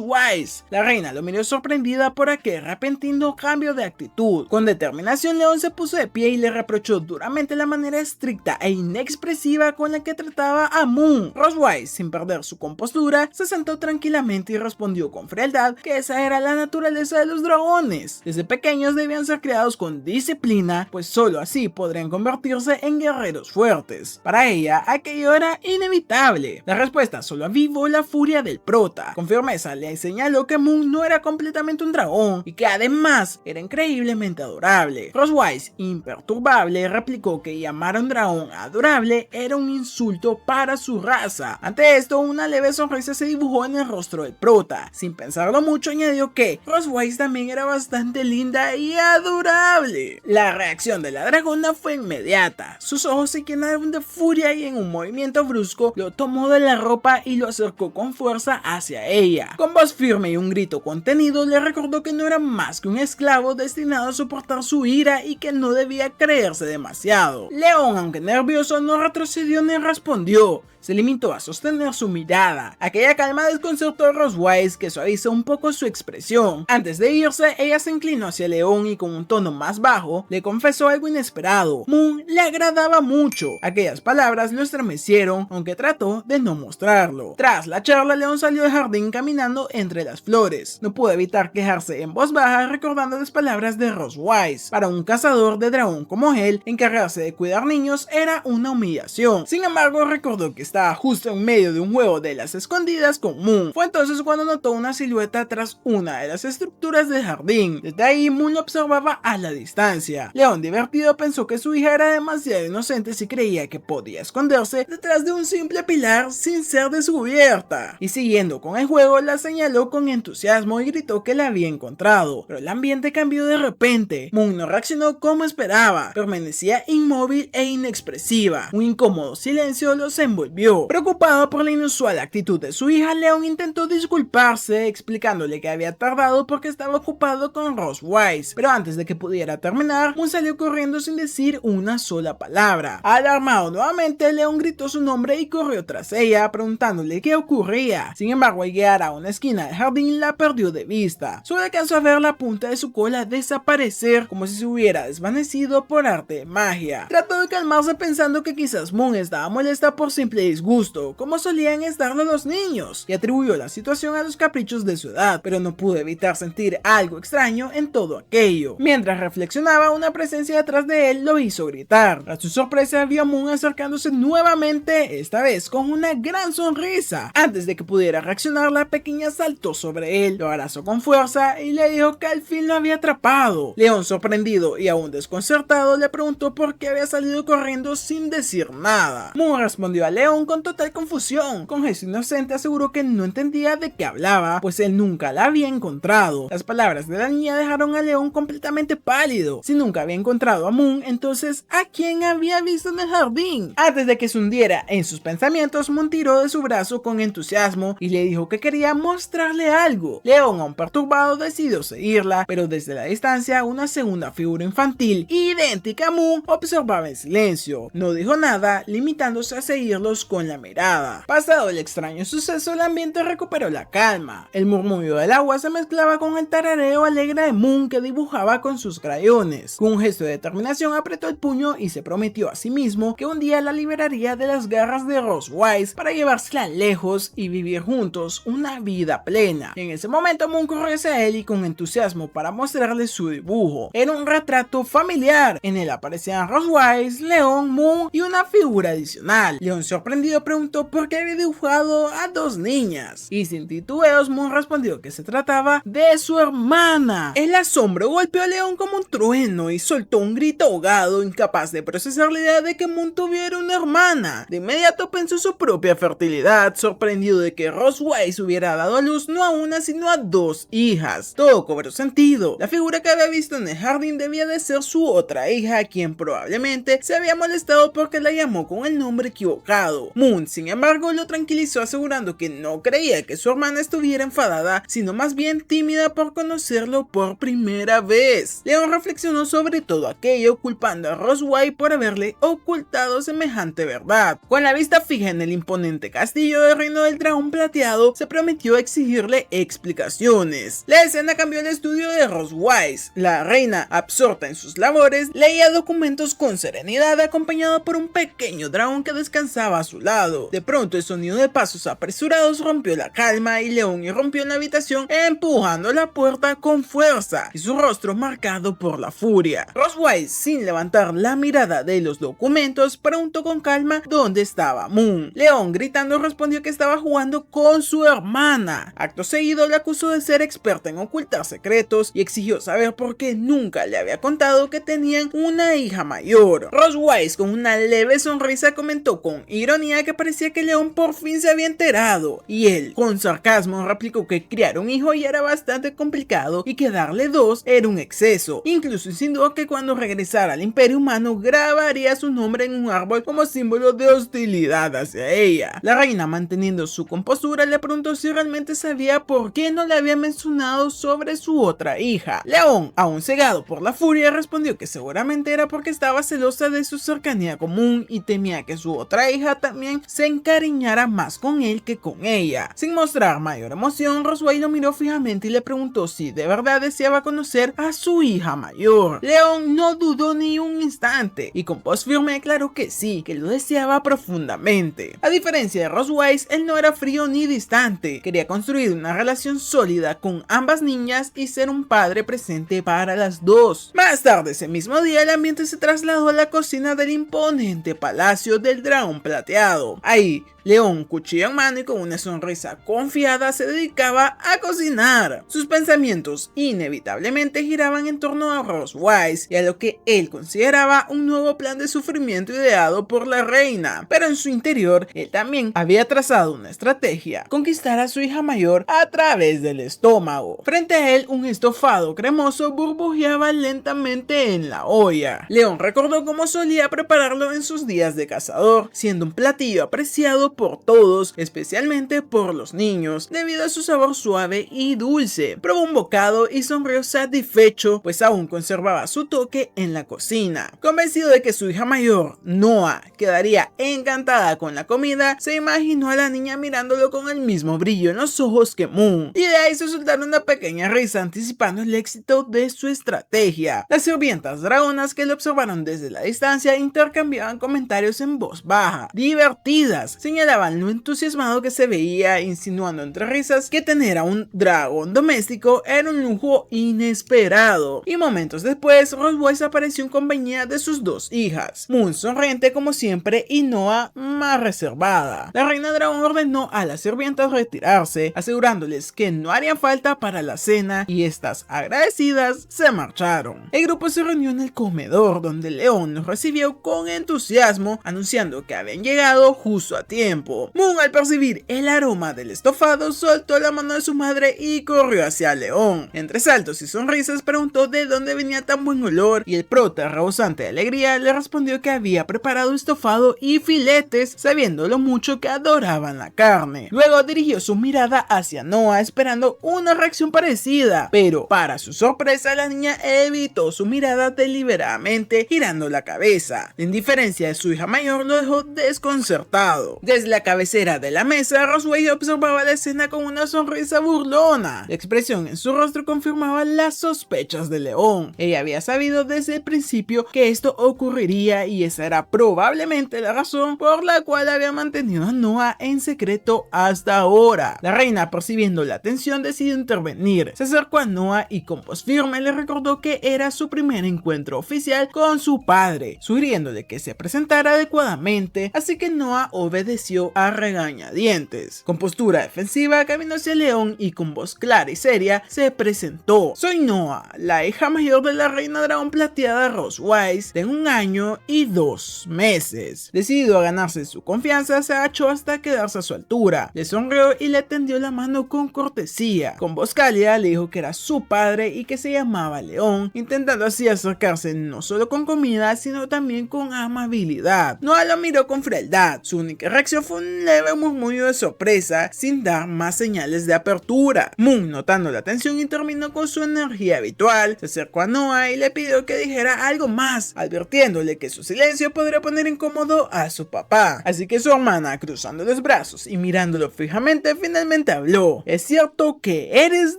Wise. La reina lo miró sorprendida por aquel repentino cambio de actitud. Con determinación, León se puso de pie y le reprochó duramente la manera estricta e inexpresiva con la que trataba a Moon. Rose Wise, sin perder su compostura, se sentó tranquilamente y respondió con frialdad que esa era la naturaleza de los dragones. Desde pequeños debían ser criados con disciplina, pues solo así podrían convertirse en guerreros fuertes. Para ella, aquello era inevitable. La respuesta solo avivó la furia del prota. Con firmeza le señaló que Moon no era completamente un dragón y que además era increíblemente adorable. Rose Wise, imperturbable, replicó que llamar a un dragón adorable era un insulto para su raza. Ante esto, una leve sonrisa se dibujó en el rostro del prota. Sin pensarlo mucho, añadió que Rose Wise también era bastante linda y adorable. La reacción de la dragona fue inmediata. Sus ojos se llenaron de furia y en un movimiento brusco lo tomó de la ropa y lo acercó con fuerza hacia ella. Con voz firme y un grito contenido, le recordó que no era más que un esclavo destinado a soportar su ira y que no debía creerse demasiado. León, aunque nervioso, no retrocedió ni respondió. Se limitó a sostener su mirada. Aquella calma desconcertó a Rose Wise, que suavizó un poco su expresión. Antes de irse, ella se inclinó hacia León y con un tono más bajo le confesó algo inesperado. Moon le agradaba mucho. Aquellas palabras lo estremecieron, aunque trató de no mostrarlo. Tras la charla, León salió del jardín caminando entre las flores. No pudo evitar quejarse en voz baja recordando las palabras de Rose Wise. Para un cazador de dragón como él, encargarse de cuidar niños era una humillación. Sin embargo, recordó que estaba justo en medio de un juego de las escondidas con Moon. Fue entonces cuando notó una silueta tras una de las estructuras del jardín. Desde ahí, Moon lo observaba a la distancia. León, divertido, pensó que su hija era demasiado inocente si creía que podía esconderse detrás de un simple pilar sin ser descubierta. Y siguiendo con el juego, la señaló con entusiasmo y gritó que la había encontrado. Pero el ambiente cambió de repente. Moon no reaccionó como esperaba. Permanecía inmóvil e inexpresiva. Un incómodo silencio los envolvió. Preocupado por la inusual actitud de su hija, León intentó disculparse, explicándole que había tardado porque estaba ocupado con Rose Wise. Pero antes de que pudiera terminar, Moon salió corriendo sin decir una sola palabra. Alarmado nuevamente, León gritó su nombre y corrió tras ella, preguntándole qué ocurría. Sin embargo, al llegar a una esquina del jardín, la perdió de vista. Solo alcanzó a ver la punta de su cola desaparecer, como si se hubiera desvanecido por arte de magia. Trató de calmarse pensando que quizás Moon estaba molesta por simple disgusto, como solían estarlo los niños, y atribuyó la situación a los caprichos de su edad, pero no pudo evitar sentir algo extraño en todo aquello. Mientras reflexionaba, una presencia detrás de él lo hizo gritar. A su sorpresa, vio a Moon acercándose nuevamente, esta vez con una gran sonrisa. Antes de que pudiera reaccionar, la pequeña saltó sobre él, lo abrazó con fuerza y le dijo que al fin lo había atrapado. León, sorprendido y aún desconcertado, le preguntó por qué había salido corriendo sin decir nada. Moon respondió a León con total confusión. Con gesto inocente aseguró que no entendía de qué hablaba, pues él nunca la había encontrado. Las palabras de la niña dejaron a León completamente pálido. Si nunca había encontrado a Moon, entonces ¿a quién había visto en el jardín? Antes de que se hundiera en sus pensamientos, Moon tiró de su brazo con entusiasmo y le dijo que quería mostrarle algo. León, aún perturbado, decidió seguirla, pero desde la distancia una segunda figura infantil idéntica a Moon observaba en silencio. No dijo nada, limitándose a seguirlos buscó en la mirada. Pasado el extraño suceso, el ambiente recuperó la calma. El murmullo del agua se mezclaba con el tarareo alegre de Moon, que dibujaba con sus crayones. Con un gesto de determinación apretó el puño y se prometió a sí mismo que un día la liberaría de las garras de Rose Wise para llevársela lejos y vivir juntos una vida plena. En ese momento Moon corrió hacia él y con entusiasmo para mostrarle su dibujo. Era un retrato familiar. En él aparecían Rose Wise, Leon, Moon y una figura adicional. Leon, sorprendido, preguntó por qué había dibujado a dos niñas, y sin titubeos Moon respondió que se trataba de su hermana. El asombro golpeó a Leon como un trueno y soltó un grito ahogado, incapaz de procesar la idea de que Moon tuviera una hermana. De inmediato pensó en su propia fertilidad, sorprendido de que Rose Wise hubiera dado a luz no a una sino a dos hijas. Todo cobró sentido. La figura que había visto en el jardín debía de ser su otra hija, quien probablemente se había molestado porque la llamó con el nombre equivocado. Moon, sin embargo, lo tranquilizó asegurando que no creía que su hermana estuviera enfadada, sino más bien tímida por conocerlo por primera vez. Leon reflexionó sobre todo aquello, culpando a Rose Wise por haberle ocultado semejante verdad. Con la vista fija en el imponente castillo del Reino del Dragón Plateado, se prometió exigirle explicaciones. La escena cambió el estudio de Rose Wise. La reina, absorta en sus labores, leía documentos con serenidad, acompañada por un pequeño dragón que descansaba a su lado. De pronto, el sonido de pasos apresurados rompió la calma y Leon irrumpió en la habitación empujando la puerta con fuerza y su rostro marcado por la furia. Rose Wise, sin levantar la mirada de los documentos, preguntó con calma dónde estaba Moon. Leon, gritando, respondió que estaba jugando con su hermana. Acto seguido, le acusó de ser experta en ocultar secretos y exigió saber por qué nunca le había contado que tenían una hija mayor. Rose Wise, con una leve sonrisa, comentó con ironía que parecía que Leon por fin se había enterado, y él, con sarcasmo, replicó que criar un hijo ya era bastante complicado y que darle dos era un exceso. Incluso insinuó que cuando regresara al Imperio Humano grabaría su nombre en un árbol como símbolo de hostilidad hacia ella. La reina, manteniendo su compostura, le preguntó si realmente sabía por qué no le había mencionado sobre su otra hija. Leon, aún cegado por la furia, respondió que seguramente era porque estaba celosa de su cercanía con Moon y temía que su otra hija también se encariñara más con él que con ella. Sin mostrar mayor emoción, Rose Wise lo miró fijamente y le preguntó si de verdad deseaba conocer a su hija mayor. Leon no dudó ni un instante y con voz firme declaró que sí, que lo deseaba profundamente. A diferencia de Rose Wise, él no era frío ni distante. Quería construir una relación sólida con ambas niñas y ser un padre presente para las dos. Más tarde ese mismo día, el ambiente se trasladó a la cocina del imponente palacio del Dragón Plateado. Ahí, Leon, cuchillo en mano y con una sonrisa confiada, se dedicaba a cocinar. Sus pensamientos inevitablemente giraban en torno a Rose Wise y a lo que él consideraba un nuevo plan de sufrimiento ideado por la reina. Pero en su interior, él también había trazado una estrategia: conquistar a su hija mayor a través del estómago. Frente a él, un estofado cremoso burbujeaba lentamente en la olla. Leon recordó cómo solía prepararlo en sus días de cazador, siendo un platillo apreciado por todos, especialmente por los niños, debido a su sabor suave y dulce. Probó un bocado y sonrió satisfecho, pues aún conservaba su toque en la cocina. Convencido de que su hija mayor, Noah, quedaría encantada con la comida, se imaginó a la niña mirándolo con el mismo brillo en los ojos que Moon, y de ahí se soltaron una pequeña risa anticipando el éxito de su estrategia. Las sirvientas dragonas, que lo observaron desde la distancia, intercambiaban comentarios en voz baja, divertidas, señalaban lo entusiasmado que se veía, insinuando entre risas que tener a un dragón doméstico era un lujo inesperado. Y momentos después, Rose Wise apareció en compañía de sus dos hijas, Moon sonriente como siempre y Noah más reservada. La reina dragón ordenó a las sirvientas retirarse, asegurándoles que no harían falta para la cena, y estas, agradecidas, se marcharon. El grupo se reunió en el comedor, donde Leon los recibió con entusiasmo, anunciando que habían llegado justo a tiempo. Moon, al percibir el aroma del estofado, soltó la mano de su madre y corrió hacia Leon. Entre saltos y sonrisas preguntó de dónde venía tan buen olor, y el prota, rebosante de alegría, le respondió que había preparado estofado y filetes, sabiendo lo mucho que adoraban la carne. Luego dirigió su mirada hacia Noah, esperando una reacción parecida, pero para su sorpresa, la niña evitó su mirada deliberadamente, girando la cabeza. La indiferencia de su hija mayor lo dejó desconcertado. desconcertado. Desde la cabecera de la mesa, Roswell observaba la escena con una sonrisa burlona. La expresión en su rostro confirmaba las sospechas de León. Ella había sabido desde el principio que esto ocurriría y esa era probablemente la razón por la cual había mantenido a Noah en secreto hasta ahora. La reina, percibiendo la tensión, decidió intervenir. Se acercó a Noah y con voz firme le recordó que era su primer encuentro oficial con su padre, sugiriéndole que se presentara adecuadamente, así que Noah obedeció a regañadientes. Con postura defensiva caminó hacia León y con voz clara y seria se presentó. Soy Noah, la hija mayor de la reina dragón plateada Roswise, de 1 año y 2 meses. Decidido a ganarse su confianza, se agachó hasta quedarse a su altura. Le sonrió y le tendió la mano con cortesía. Con voz cálida le dijo que era su padre y que se llamaba León, intentando así acercarse no solo con comida, sino también con amabilidad. Noah lo miró con frialdad. Su única reacción fue un leve murmullo de sorpresa, sin dar más señales de apertura. Moon, notando la tensión, intervino con su energía habitual, se acercó a Noah y le pidió que dijera algo más, advirtiéndole que su silencio podría poner incómodo a su papá. Así que su hermana, cruzando los brazos y mirándolo fijamente, finalmente habló. Es cierto que eres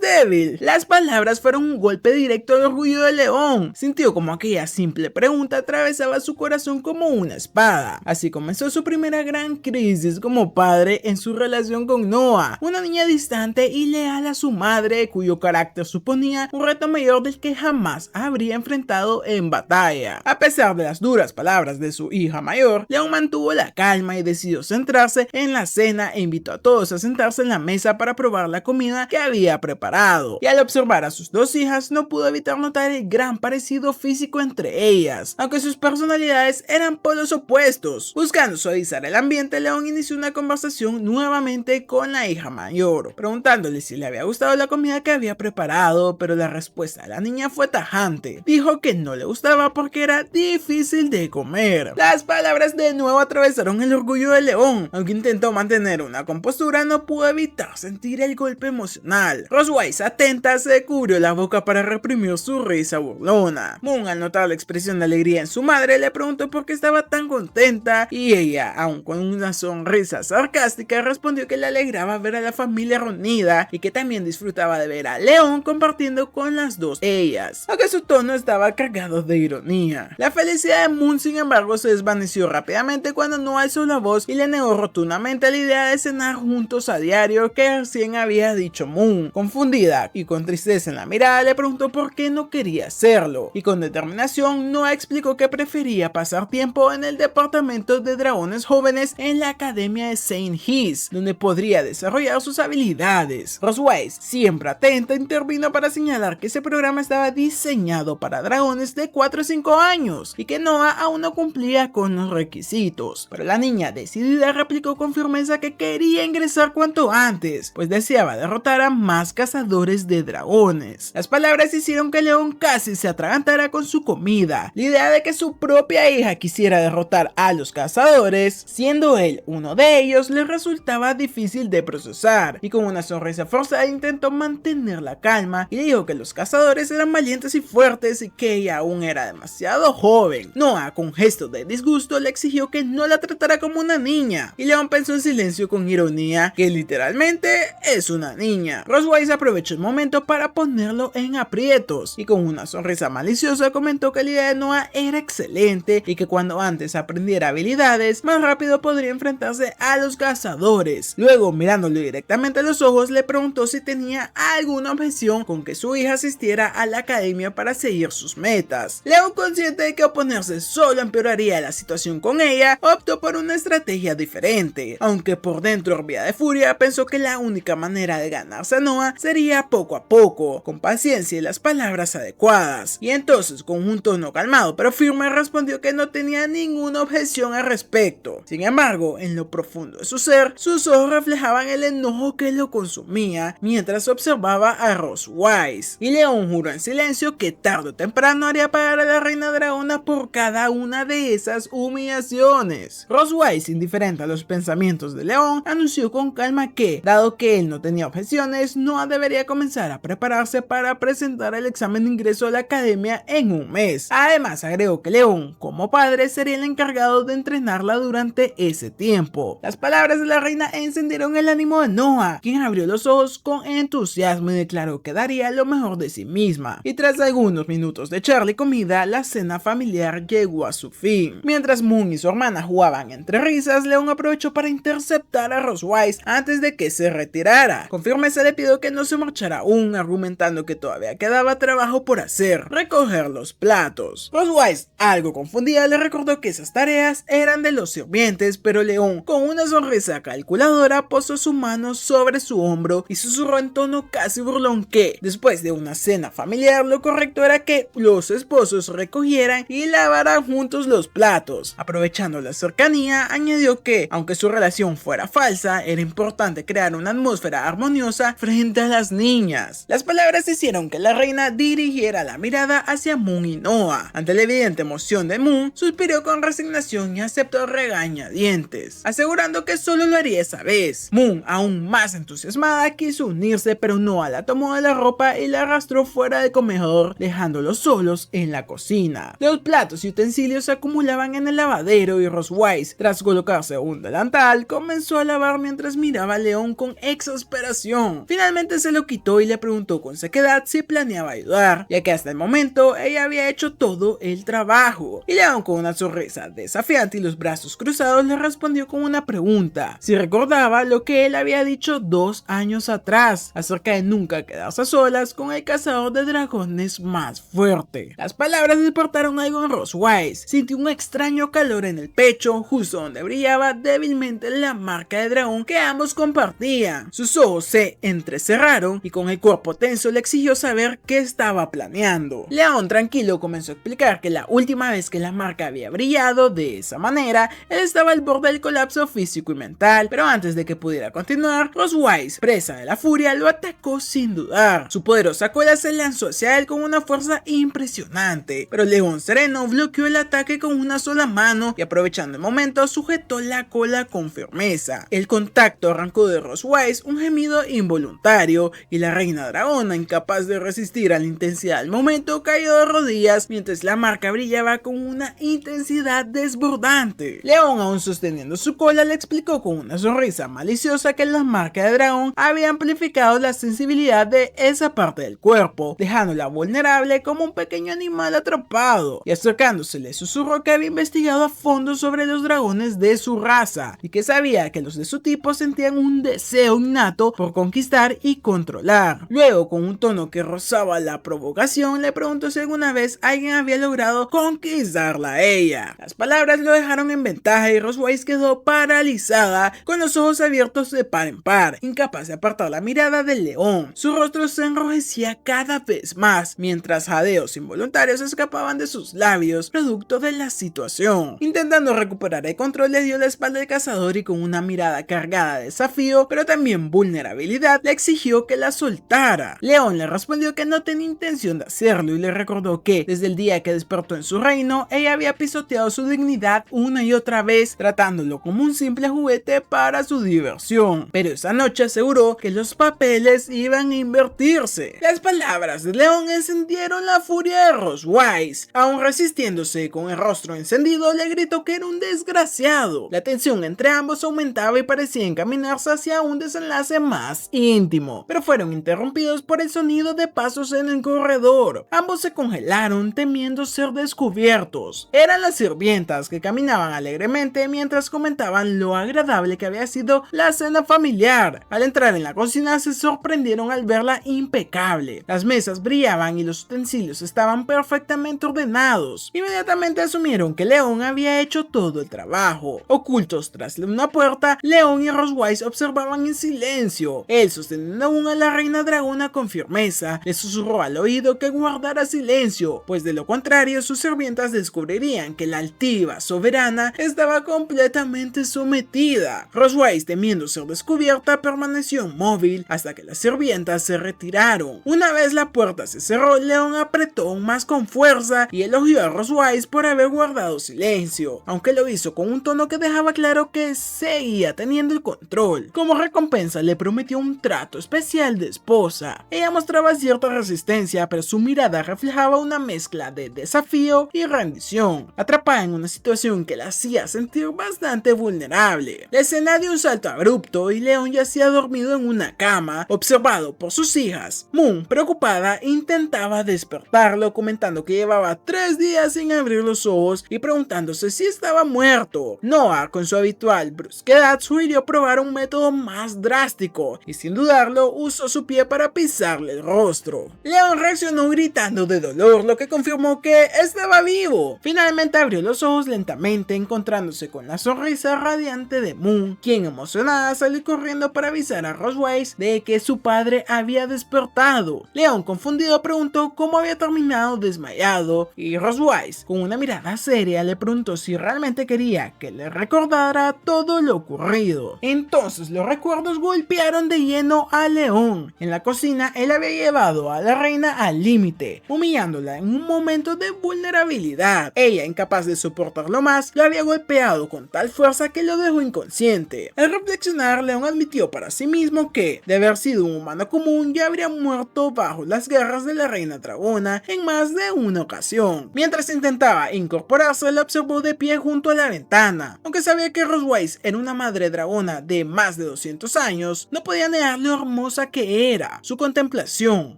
débil. Las palabras fueron un golpe directo al orgullo de León. Sintió como aquella simple pregunta atravesaba su corazón como una espada. Así comenzó su primera gran crisis como padre en su relación con Noah, una niña distante y leal a su madre, cuyo carácter suponía un reto mayor del que jamás habría enfrentado en batalla. A pesar de las duras palabras de su hija mayor, León mantuvo la calma y decidió centrarse en la cena e invitó a todos a sentarse en la mesa para probar la comida que había preparado. Y al observar a sus dos hijas, no pudo evitar notar el gran parecido físico entre ellas, aunque sus personalidades eran polos opuestos. Buscando suavizar el ambiente, León inició una conversación nuevamente con la hija mayor, preguntándole si le había gustado la comida que había preparado, pero la respuesta de la niña fue tajante. Dijo que no le gustaba porque era difícil de comer. Las palabras de nuevo atravesaron el orgullo de León. Aunque intentó mantener una compostura, no pudo evitar sentir el golpe emocional. Roswise, atenta, se cubrió la boca para reprimir su risa burlona. Moon, al notar la expresión de alegría en su madre, le preguntó por qué estaba tan contenta y ella, aun con una sonrisa sarcástica, respondió que le alegraba ver a la familia reunida y que también disfrutaba de ver a León compartiendo con las dos ellas, aunque su tono estaba cargado de ironía. La felicidad de Moon, sin embargo, se desvaneció rápidamente cuando no alzó la voz y le negó rotundamente la idea de cenar juntos a diario que recién había dicho Moon. Confundida y con tristeza en la mirada, le preguntó por qué no quería hacerlo, y con determinación Noah explicó que prefería pasar tiempo en el departamento de dragones jóvenes en la academia de Saint Heath, donde podría desarrollar sus habilidades. Roswell, siempre atenta, intervino para señalar que ese programa estaba diseñado para dragones de 4 o 5 años y que Noah aún no cumplía con los requisitos, pero la niña decidida replicó con firmeza que quería ingresar cuanto antes, pues deseaba derrotar a más cazadores de dragones. Las palabras hicieron que León casi se atragantara con su comida. La idea de que su propia hija quisiera derrotar a los cazadores, siendo él uno de ellos, le resultaba difícil de procesar, y con una sonrisa forzada intentó mantener la calma y dijo que los cazadores eran valientes y fuertes y que ella aún era demasiado joven. Noah, con gesto de disgusto, le exigió que no la tratara como una niña, y León pensó en silencio con ironía que literalmente es una niña. Roswell aprovechó el momento para ponerlo en aprietos y con una sonrisa maliciosa comentó que la idea de Noah era excelente y que cuando antes aprendiera habilidades, más rápido podría enfrentarse a los cazadores. Luego, mirándole directamente a los ojos, le preguntó si tenía alguna objeción con que su hija asistiera a la academia para seguir sus metas. León, consciente de que oponerse solo empeoraría la situación con ella, optó por una estrategia diferente. Aunque por dentro hervía de furia, pensó que la única manera de ganarse a Noah sería poco a poco, con paciencia y las palabras adecuadas. Y entonces, con un tono calmado pero firme, respondió que no tenía ninguna objeción al respecto. Sin embargo, en lo profundo de su ser, sus ojos reflejaban el enojo que lo consumía mientras observaba a Roswell. Y León juró en silencio que tarde o temprano haría pagar a la reina dragona por cada una de esas humillaciones. Roswell, indiferente a los pensamientos de León, anunció con calma que, dado que él no tenía objeciones, Noah debería comenzar a prepararse para presentar el examen de ingreso a la academia en un mes. Además, agregó que León, como padre, sería el encargado de entrenarla durante ese tiempo. Las palabras de la reina encendieron el ánimo de Noah, quien abrió los ojos con entusiasmo y declaró que daría lo mejor de sí misma. Y tras algunos minutos de charla y comida, la cena familiar llegó a su fin. Mientras Moon y su hermana jugaban entre risas, Leon aprovechó para interceptar a Rosewise antes de que se retirara. Con firmeza le pidió que no se marchara aún, argumentando que todavía quedaba trabajo por hacer: recoger los platos. Rosewise, algo confundida, le recordó que esas tareas eran de los sirvientes, pero Leon, con una sonrisa calculadora, posó su mano sobre su hombro y susurró en tono casi burlón que, después de una cena familiar, lo correcto era que los esposos recogieran y lavaran juntos los platos. Aprovechando la cercanía, añadió que, aunque su relación fuera falsa, era importante crear una atmósfera armoniosa frente a las niñas. Las palabras hicieron que la reina dirigiera la mirada hacia Moon y Noah. Ante la evidente emoción de Moon, suspiró con resignación y aceptó regañadientes, asegurando que solo lo haría esa vez. Moon, aún más entusiasmada, quiso unirse, pero Noah la tomó de la ropa y la arrastró fuera del comedor, dejándolos solos en la cocina. Los platos y utensilios se acumulaban en el lavadero y Rosewise, tras colocarse un delantal, comenzó a lavar mientras miraba a Leon con exasperación. Finalmente se lo quitó y le preguntó con sequedad si planeaba ayudar, ya que hasta el momento ella había hecho todo el trabajo. Y Leon, con una sonrisa desafiante y los brazos cruzados, le respondió con una pregunta: si recordaba lo que él había dicho 2 años atrás acerca de nunca quedarse a solas con el cazador de dragones más fuerte. Las palabras despertaron algo en Rosewise. Sintió un extraño calor en el pecho, justo donde brillaba débilmente la marca de dragón que ambos compartían. Sus ojos se entrecerraron y con el cuerpo tenso le exigió saber qué estaba planeando. Leon, tranquilo, comenzó a explicar que la última vez que la marca había brillado de esa manera, él estaba al borde del colapso físico y mental, pero antes de que pudiera continuar, Rosewise, presa de la furia, lo atacó sin dudar. Su poderosa cola se lanzó hacia él con una fuerza impresionante, pero Leon sereno bloqueó el ataque con una sola mano y, aprovechando el momento, sujetó la cola con firmeza. El contacto arrancó de Rosewise un gemido involuntario y la reina dragona, incapaz de resistir a la intensidad del momento, cayó de rodillas mientras la marca brillaba con una intensidad desbordante. Leon, aún sosteniendo su cola, le explicó con una sonrisa maliciosa que la marca de dragón había amplificado la sensibilidad de esa parte del cuerpo, dejándola vulnerable como un pequeño animal atrapado, y acercándose le susurró que había investigado a fondo sobre los dragones de su raza y que sabía que los de su tipo sentían un deseo innato por conquistar y controlar. Luego, con un tono que rozaba la provocación, le preguntó si alguna vez alguien había logrado conquistarla a ella. Las palabras lo dejaron en ventaja y Rosewise quedó paralizada, con los ojos abiertos de par en par, incapaz de apartar la mirada del león. Su rostro se enrojecía cada vez más, mientras jadeos involuntarios escapaban de sus labios, producto de la situación. Intentando recuperar el control, le dio la espalda al cazador y con una mirada cargada de desafío, pero también vulnerabilidad, le exigió que la soltara. Leon le respondió que no tenía intención de hacerlo y le recordó que, desde el día que despertó en su reino, ella había pisoteado su dignidad una y otra vez, tratándolo como un simple juguete para su diversión. Pero esa noche aseguró que los papeles iban a invertirse. Las palabras de Leon encendieron la furia de Rosewise. Aún resistiéndose con el rostro encendido, le gritó que era un desgraciado. La tensión entre ambos aumentaba y parecía encaminarse hacia un desenlace más íntimo, pero fueron interrumpidos por el sonido de pasos en el corredor. Ambos se congelaron, temiendo ser descubiertos. Eran las sirvientas, que caminaban alegremente mientras comentaban lo agradable que había sido la cena familiar. Al entrar en la cocina se sorprendieron al verla impecable. Las mesas brillaban y los utensilios estaban perfectamente ordenados. Inmediatamente asumieron que Leon había hecho todo el trabajo. Ocultos tras una puerta, Leon y Rosewise observaban en silencio. Él, sosteniendo aún a la reina dragona con firmeza, le susurró al oído que guardara silencio, pues de lo contrario sus sirvientas descubrirían que la altiva soberana estaba completamente sometida. Rosewise, temiendo ser descubierta, permaneció inmóvil hasta que las sirvientas se retiraron. Una vez la puerta se cerró, Leon apretó aún más con fuerza y elogió a Rosewise por haber guardado silencio, aunque lo hizo con un tono que dejaba claro que seguía teniendo el control. Como recompensa le prometió un trato especial de esposa. Ella mostraba cierta resistencia, pero su mirada reflejaba una mezcla de desafío y rendición, atrapada en una situación que la hacía hacía sentir bastante vulnerable. La escena dio un salto abrupto y Leon yacía dormido en una cama, observado por sus hijas. Moon, preocupada, intentaba despertarlo, comentando que llevaba 3 días sin abrir los ojos y preguntándose si estaba muerto. Noah, con su habitual brusquedad, sugirió probar un método más drástico y sin dudarlo usó su pie para pisarle el rostro. Leon reaccionó gritando de dolor, lo que confirmó que estaba vivo. Finalmente abrió los ojos lentamente, encontrándose con la sonrisa radiante de Moon, quien emocionada salió corriendo para avisar a Roswise de que su padre había despertado. Leon, confundido, preguntó cómo había terminado desmayado y Roswise, con una mirada seria, le preguntó si realmente quería que le recordara todo lo ocurrido. Entonces los recuerdos golpearon de lleno a Leon. En la cocina, él había llevado a la reina al límite, humillándola en un momento de vulnerabilidad. Ella, incapaz de soportarlo más, lo había golpeado con tal fuerza que lo dejó inconsciente. Al reflexionar, Leon admitió para sí mismo que, de haber sido un humano común, ya habría muerto bajo las garras de la reina dragona en más de una ocasión. Mientras intentaba incorporarse, la observó de pie junto a la ventana. Aunque sabía que Roswise era una madre dragona de más de 200 años, no podía negar lo hermosa que era su contemplación.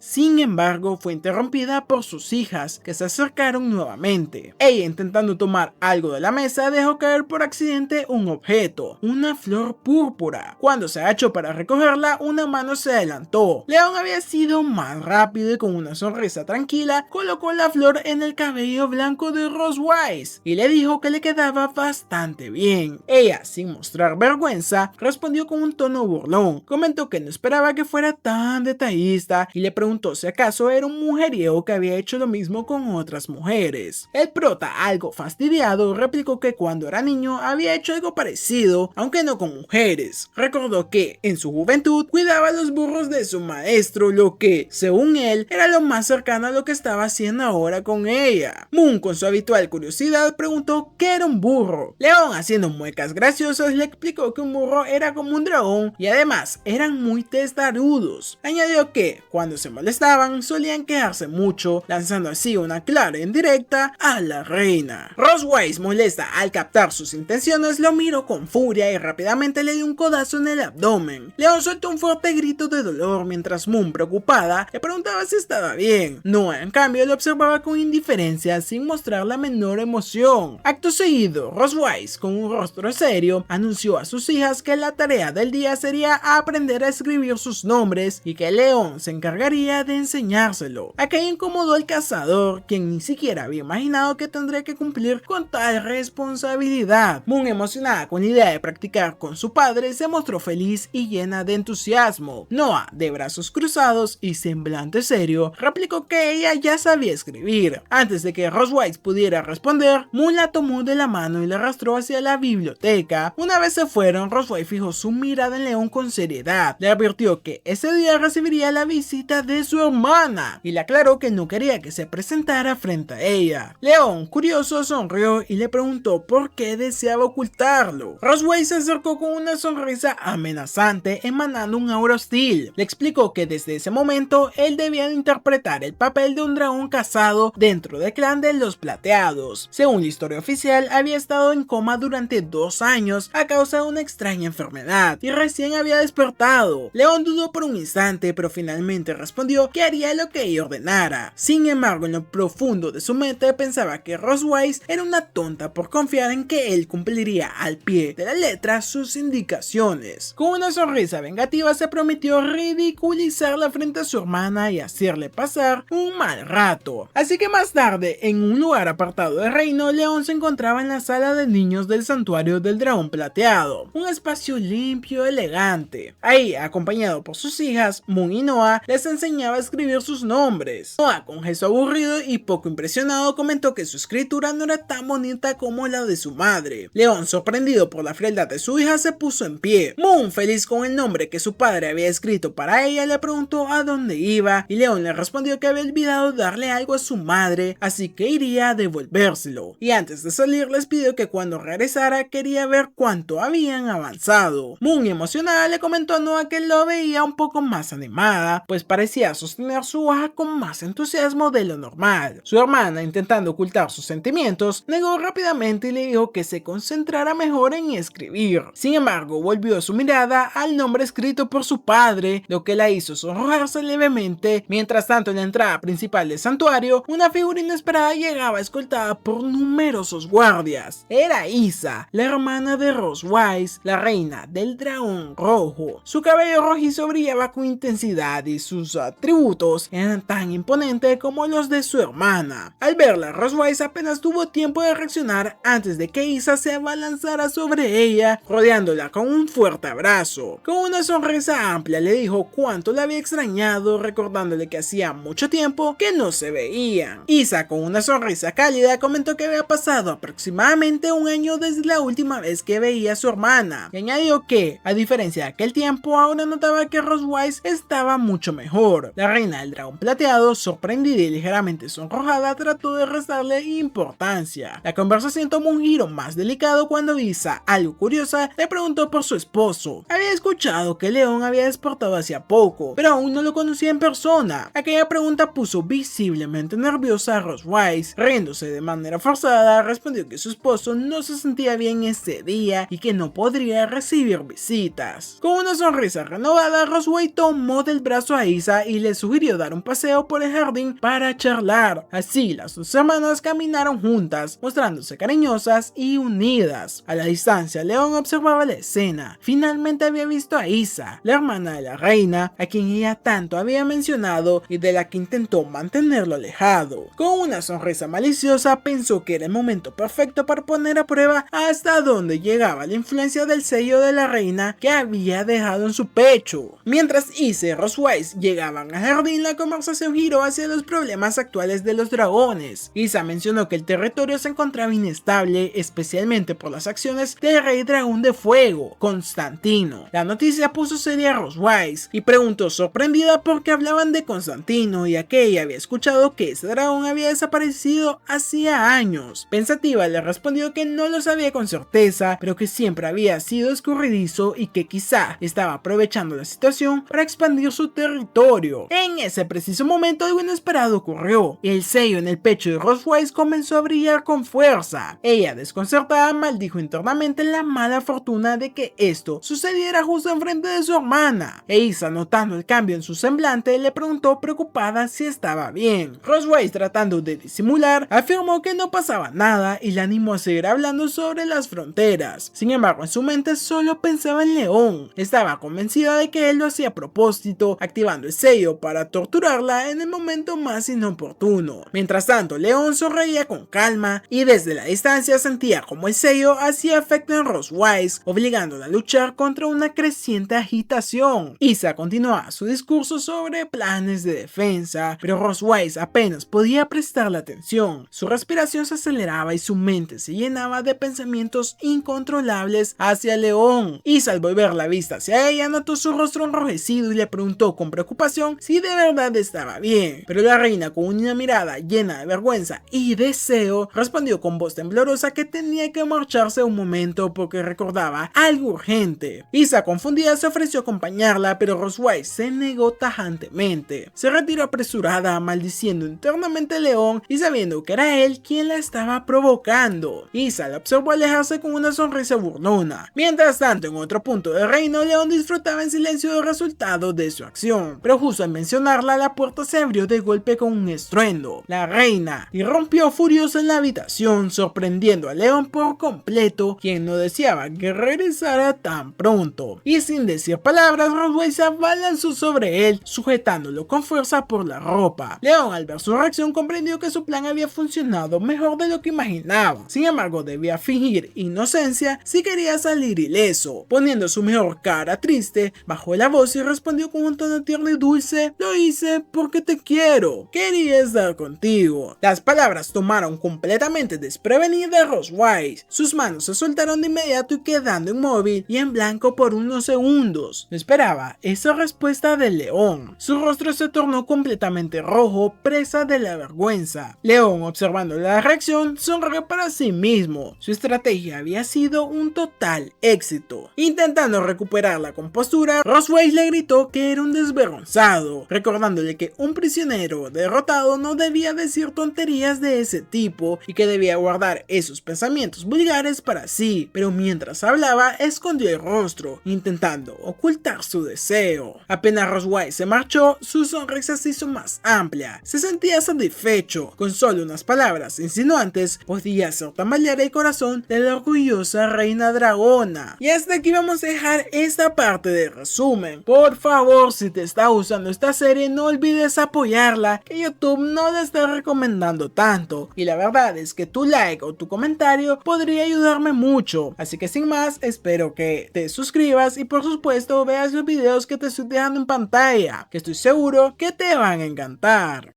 Sin embargo, fue interrumpida por sus hijas, que se acercaron nuevamente. Ella, intentando tomar algo de la mesa, dejó caer por accidente un objeto, una flor púrpura. Cuando se agachó para recogerla, una mano se adelantó. Leon había sido más rápido y con una sonrisa tranquila, colocó la flor en el cabello blanco de Roswise y le dijo que le quedaba bastante bien. Ella, sin mostrar vergüenza, respondió con un tono burlón. Comentó que no esperaba que fuera tan detallista y le preguntó si acaso era un mujeriego que había hecho lo mismo con otras mujeres. El prota, algo fastidiado, replicó que cuando era niño había hecho algo parecido, aunque no con mujeres. Recordó que en su juventud cuidaba los burros de su maestro, lo que, según él, era lo más cercano a lo que estaba haciendo ahora con ella. Moon, con su habitual curiosidad, preguntó qué era un burro. Leon, haciendo muecas graciosas, le explicó que un burro era como un dragón y además eran muy testarudos. Añadió que, cuando se molestaban, solían quejarse mucho, lanzando así una clara indirecta a la reina. Roswise, molesta al captar sus intenciones, lo miró con furia y rápidamente le dio un codazo en el abdomen. Leon soltó un fuerte grito de dolor mientras Moon, preocupada, le preguntaba si estaba bien. Noah, en cambio, lo observaba con indiferencia sin mostrar la menor emoción. Acto seguido, Roswise, con un rostro serio, anunció a sus hijas que la tarea del día sería aprender a escribir sus nombres y que Leon se encargaría de enseñárselo. Aquello incomodó al cazador, quien ni siquiera había imaginado que tendría que cumplir con tal responsabilidad. Moon, emocionada con la idea de practicar con su padre, se mostró feliz y llena de entusiasmo. Noah, de brazos cruzados y semblante serio, replicó que ella ya sabía escribir. Antes de que Roswise pudiera responder, Moon la tomó de la mano y la arrastró hacia la biblioteca. Una vez se fueron, Roswise fijó su mirada en Leon con seriedad. Le advirtió que ese día recibiría la visita de su hermana y le aclaró que no quería que se presentara frente a ella. Leon, curioso, sonrió y le preguntó por qué deseaba ocultarlo. Roswise se acercó con una sonrisa amenazante, emanando un aura hostil. Le explicó que desde ese momento él debía interpretar el papel de un dragón casado dentro del clan de los Plateados. Según la historia oficial, había estado en coma durante 2 años a causa de una extraña enfermedad y recién había despertado. Leon dudó por un instante, pero finalmente respondió que haría lo que ella ordenara. Sin embargo, en lo profundo de su mente pensaba que Roswise era una tonta por confiar en que él cumpliría al pie de la letra sus indicaciones. Con una sonrisa vengativa se prometió ridiculizarla frente a su hermana y hacerle pasar un mal rato. Así que más tarde, en un lugar apartado del reino, Leon se encontraba en la sala de niños del santuario del dragón plateado, un espacio limpio, elegante. Ahí, acompañado por sus hijas, Moon y Noah, les enseñaba a escribir sus nombres. Noah, con gesto aburrido y poco impresionado, comentó que su escritura no era tan bonita como la de su madre. Leon, sorprendido por la frialdad de su hija, se puso en pie. Moon, feliz con el nombre que su padre había escrito para ella, le preguntó a dónde iba y Leon le respondió que había olvidado darle algo a su madre, así que iría a devolvérselo. Y antes de salir les pidió que cuando regresara quería ver cuánto habían avanzado. Moon, emocionada, le comentó a Noah que lo veía un poco más animada, pues parecía sostener su hoja con más entusiasmo de lo normal. Su hermana, intentando ocultar sus sentimientos, negó rápidamente y le le dijo que se concentrara mejor en escribir. Sin embargo, volvió su mirada al nombre escrito por su padre, lo que la hizo sonrojarse levemente. Mientras tanto, en la entrada principal del santuario, una figura inesperada llegaba escoltada por numerosos guardias. Era Isa, la hermana de Roswise, la reina del dragón rojo. Su cabello rojizo brillaba con intensidad y sus atributos eran tan imponentes como los de su hermana. Al verla, Roswise apenas tuvo tiempo de reaccionar antes de que Isa se abalanzara sobre ella, rodeándola con un fuerte abrazo. Con una sonrisa amplia le dijo cuánto la había extrañado, recordándole que hacía mucho tiempo que no se veían. Isa, con una sonrisa cálida, comentó que había pasado aproximadamente un año desde la última vez que veía a su hermana, y añadió que, a diferencia de aquel tiempo, ahora notaba que Roswise estaba mucho mejor. La reina del dragón plateado, sorprendida y ligeramente sonrojada, trató de restarle importancia. La conversación tomó un giro más delicado cuando Isa, algo curiosa, le preguntó por su esposo. Había escuchado que León había despertado hacía poco, pero aún no lo conocía en persona. Aquella pregunta puso visiblemente nerviosa a Roswise. Riéndose de manera forzada, respondió que su esposo no se sentía bien ese día y que no podría recibir visitas. Con una sonrisa renovada, Roswise tomó del brazo a Isa y le sugirió dar un paseo por el jardín para charlar. Así, las dos hermanas caminaron juntas, mostrándose cariñosas y unidas. A la distancia, León observaba la escena. Finalmente había visto a Isa, la hermana de la reina, a quien ella tanto había mencionado y de la que intentó mantenerlo alejado. Con una sonrisa maliciosa, pensó que era el momento perfecto para poner a prueba hasta dónde llegaba la influencia del sello de la reina que había dejado en su pecho. Mientras Isa y Roswise llegaban al jardín, la conversación giró hacia los problemas actuales de los dragones. Isa mencionó que el territorio se encontraba inestable, especialmente por las acciones del rey dragón de fuego, Constantino. La noticia puso seria a Roswise y preguntó sorprendida por qué hablaban de Constantino, ya que ella había escuchado que ese dragón había desaparecido hacía años. Pensativa, le respondió que no lo sabía con certeza, pero que siempre había sido escurridizo y que quizá estaba aprovechando la situación para expandir su territorio. En ese preciso momento, algo inesperado ocurrió. El sello en el pecho de Roswise comenzó a brillar con fuerza. Ella, desconcertada, maldijo internamente la mala fortuna de que esto sucediera justo enfrente de su hermana. Isa, notando el cambio en su semblante, le preguntó preocupada si estaba bien. Roswise, tratando de disimular, afirmó que no pasaba nada y la animó a seguir hablando sobre las fronteras. Sin embargo, en su mente solo pensaba en León. Estaba convencida de que él lo hacía a propósito, activando el sello para torturarla en el momento más inoportuno. Mientras tanto, León sonreía con calma y desde la distancia sentía como el sello hacía efecto en Roswise, obligándola a luchar contra una creciente agitación. Isa continuaba su discurso sobre planes de defensa, pero Roswise apenas podía prestarle atención. Su respiración se aceleraba y su mente se llenaba de pensamientos incontrolables hacia León. Isa, al volver la vista hacia ella, notó su rostro enrojecido y le preguntó con preocupación si de verdad estaba bien. Pero la reina, con una mirada llena de vergüenza y deseo, respondió con voz temblorosa que tenía que marcharse un momento porque recordaba algo urgente. Isa, confundida, se ofreció a acompañarla, pero Roswise se negó tajantemente. Se retiró apresurada, maldiciendo internamente a León y sabiendo que era él quien la estaba provocando. Isa la observó alejarse con una sonrisa burlona. Mientras tanto, en otro punto del reino, León disfrutaba en silencio el resultado de su acción, pero justo al mencionarla, la puerta se abrió de golpe con un estruendo. La reina irrumpió furiosa en la habitación, sorprendiendo a León por completo, quien no deseaba que regresara tan pronto. Y sin decir palabras, Roswise se abalanzó sobre él, sujetándolo con fuerza por la ropa. León, al ver su reacción, comprendió que su plan había funcionado mejor de lo que imaginaba. Sin embargo, debía fingir inocencia si quería salir ileso. Poniendo su mejor cara triste, bajó la voz y respondió con un tono tierno y dulce: "Lo hice porque te quiero. Quería estar contigo". Las palabras tomaron completamente desprevenida a Roswise. Sus manos se soltaron de inmediato y quedando inmóvil y en blanco por unos segundos. No esperaba esa respuesta del León. Su rostro se tornó completamente rojo, presa de la vergüenza. León, observando la reacción, sonrió para sí mismo. Su estrategia había sido un total éxito. Intentando recuperar la compostura, Roswise le gritó que era un desvergonzado, recordándole que un prisionero derrotado no debía decir tonterías de ese tipo y que debía guardar esos sus pensamientos vulgares para sí, pero mientras hablaba escondió el rostro, intentando ocultar su deseo. Apenas Rose White se marchó, su sonrisa se hizo más amplia. Se sentía satisfecho. Con solo unas palabras insinuantes, podía hacer tambalear el corazón de la orgullosa reina dragona. Y hasta aquí vamos a dejar esta parte del resumen. Por favor, si te está gustando esta serie, no olvides apoyarla, que YouTube no la está recomendando tanto. Y la verdad es que tu like o tu comentario podría ayudarme mucho. Así que sin más, espero que te suscribas y por supuesto veas los videos que te estoy dejando en pantalla, que estoy seguro que te van a encantar.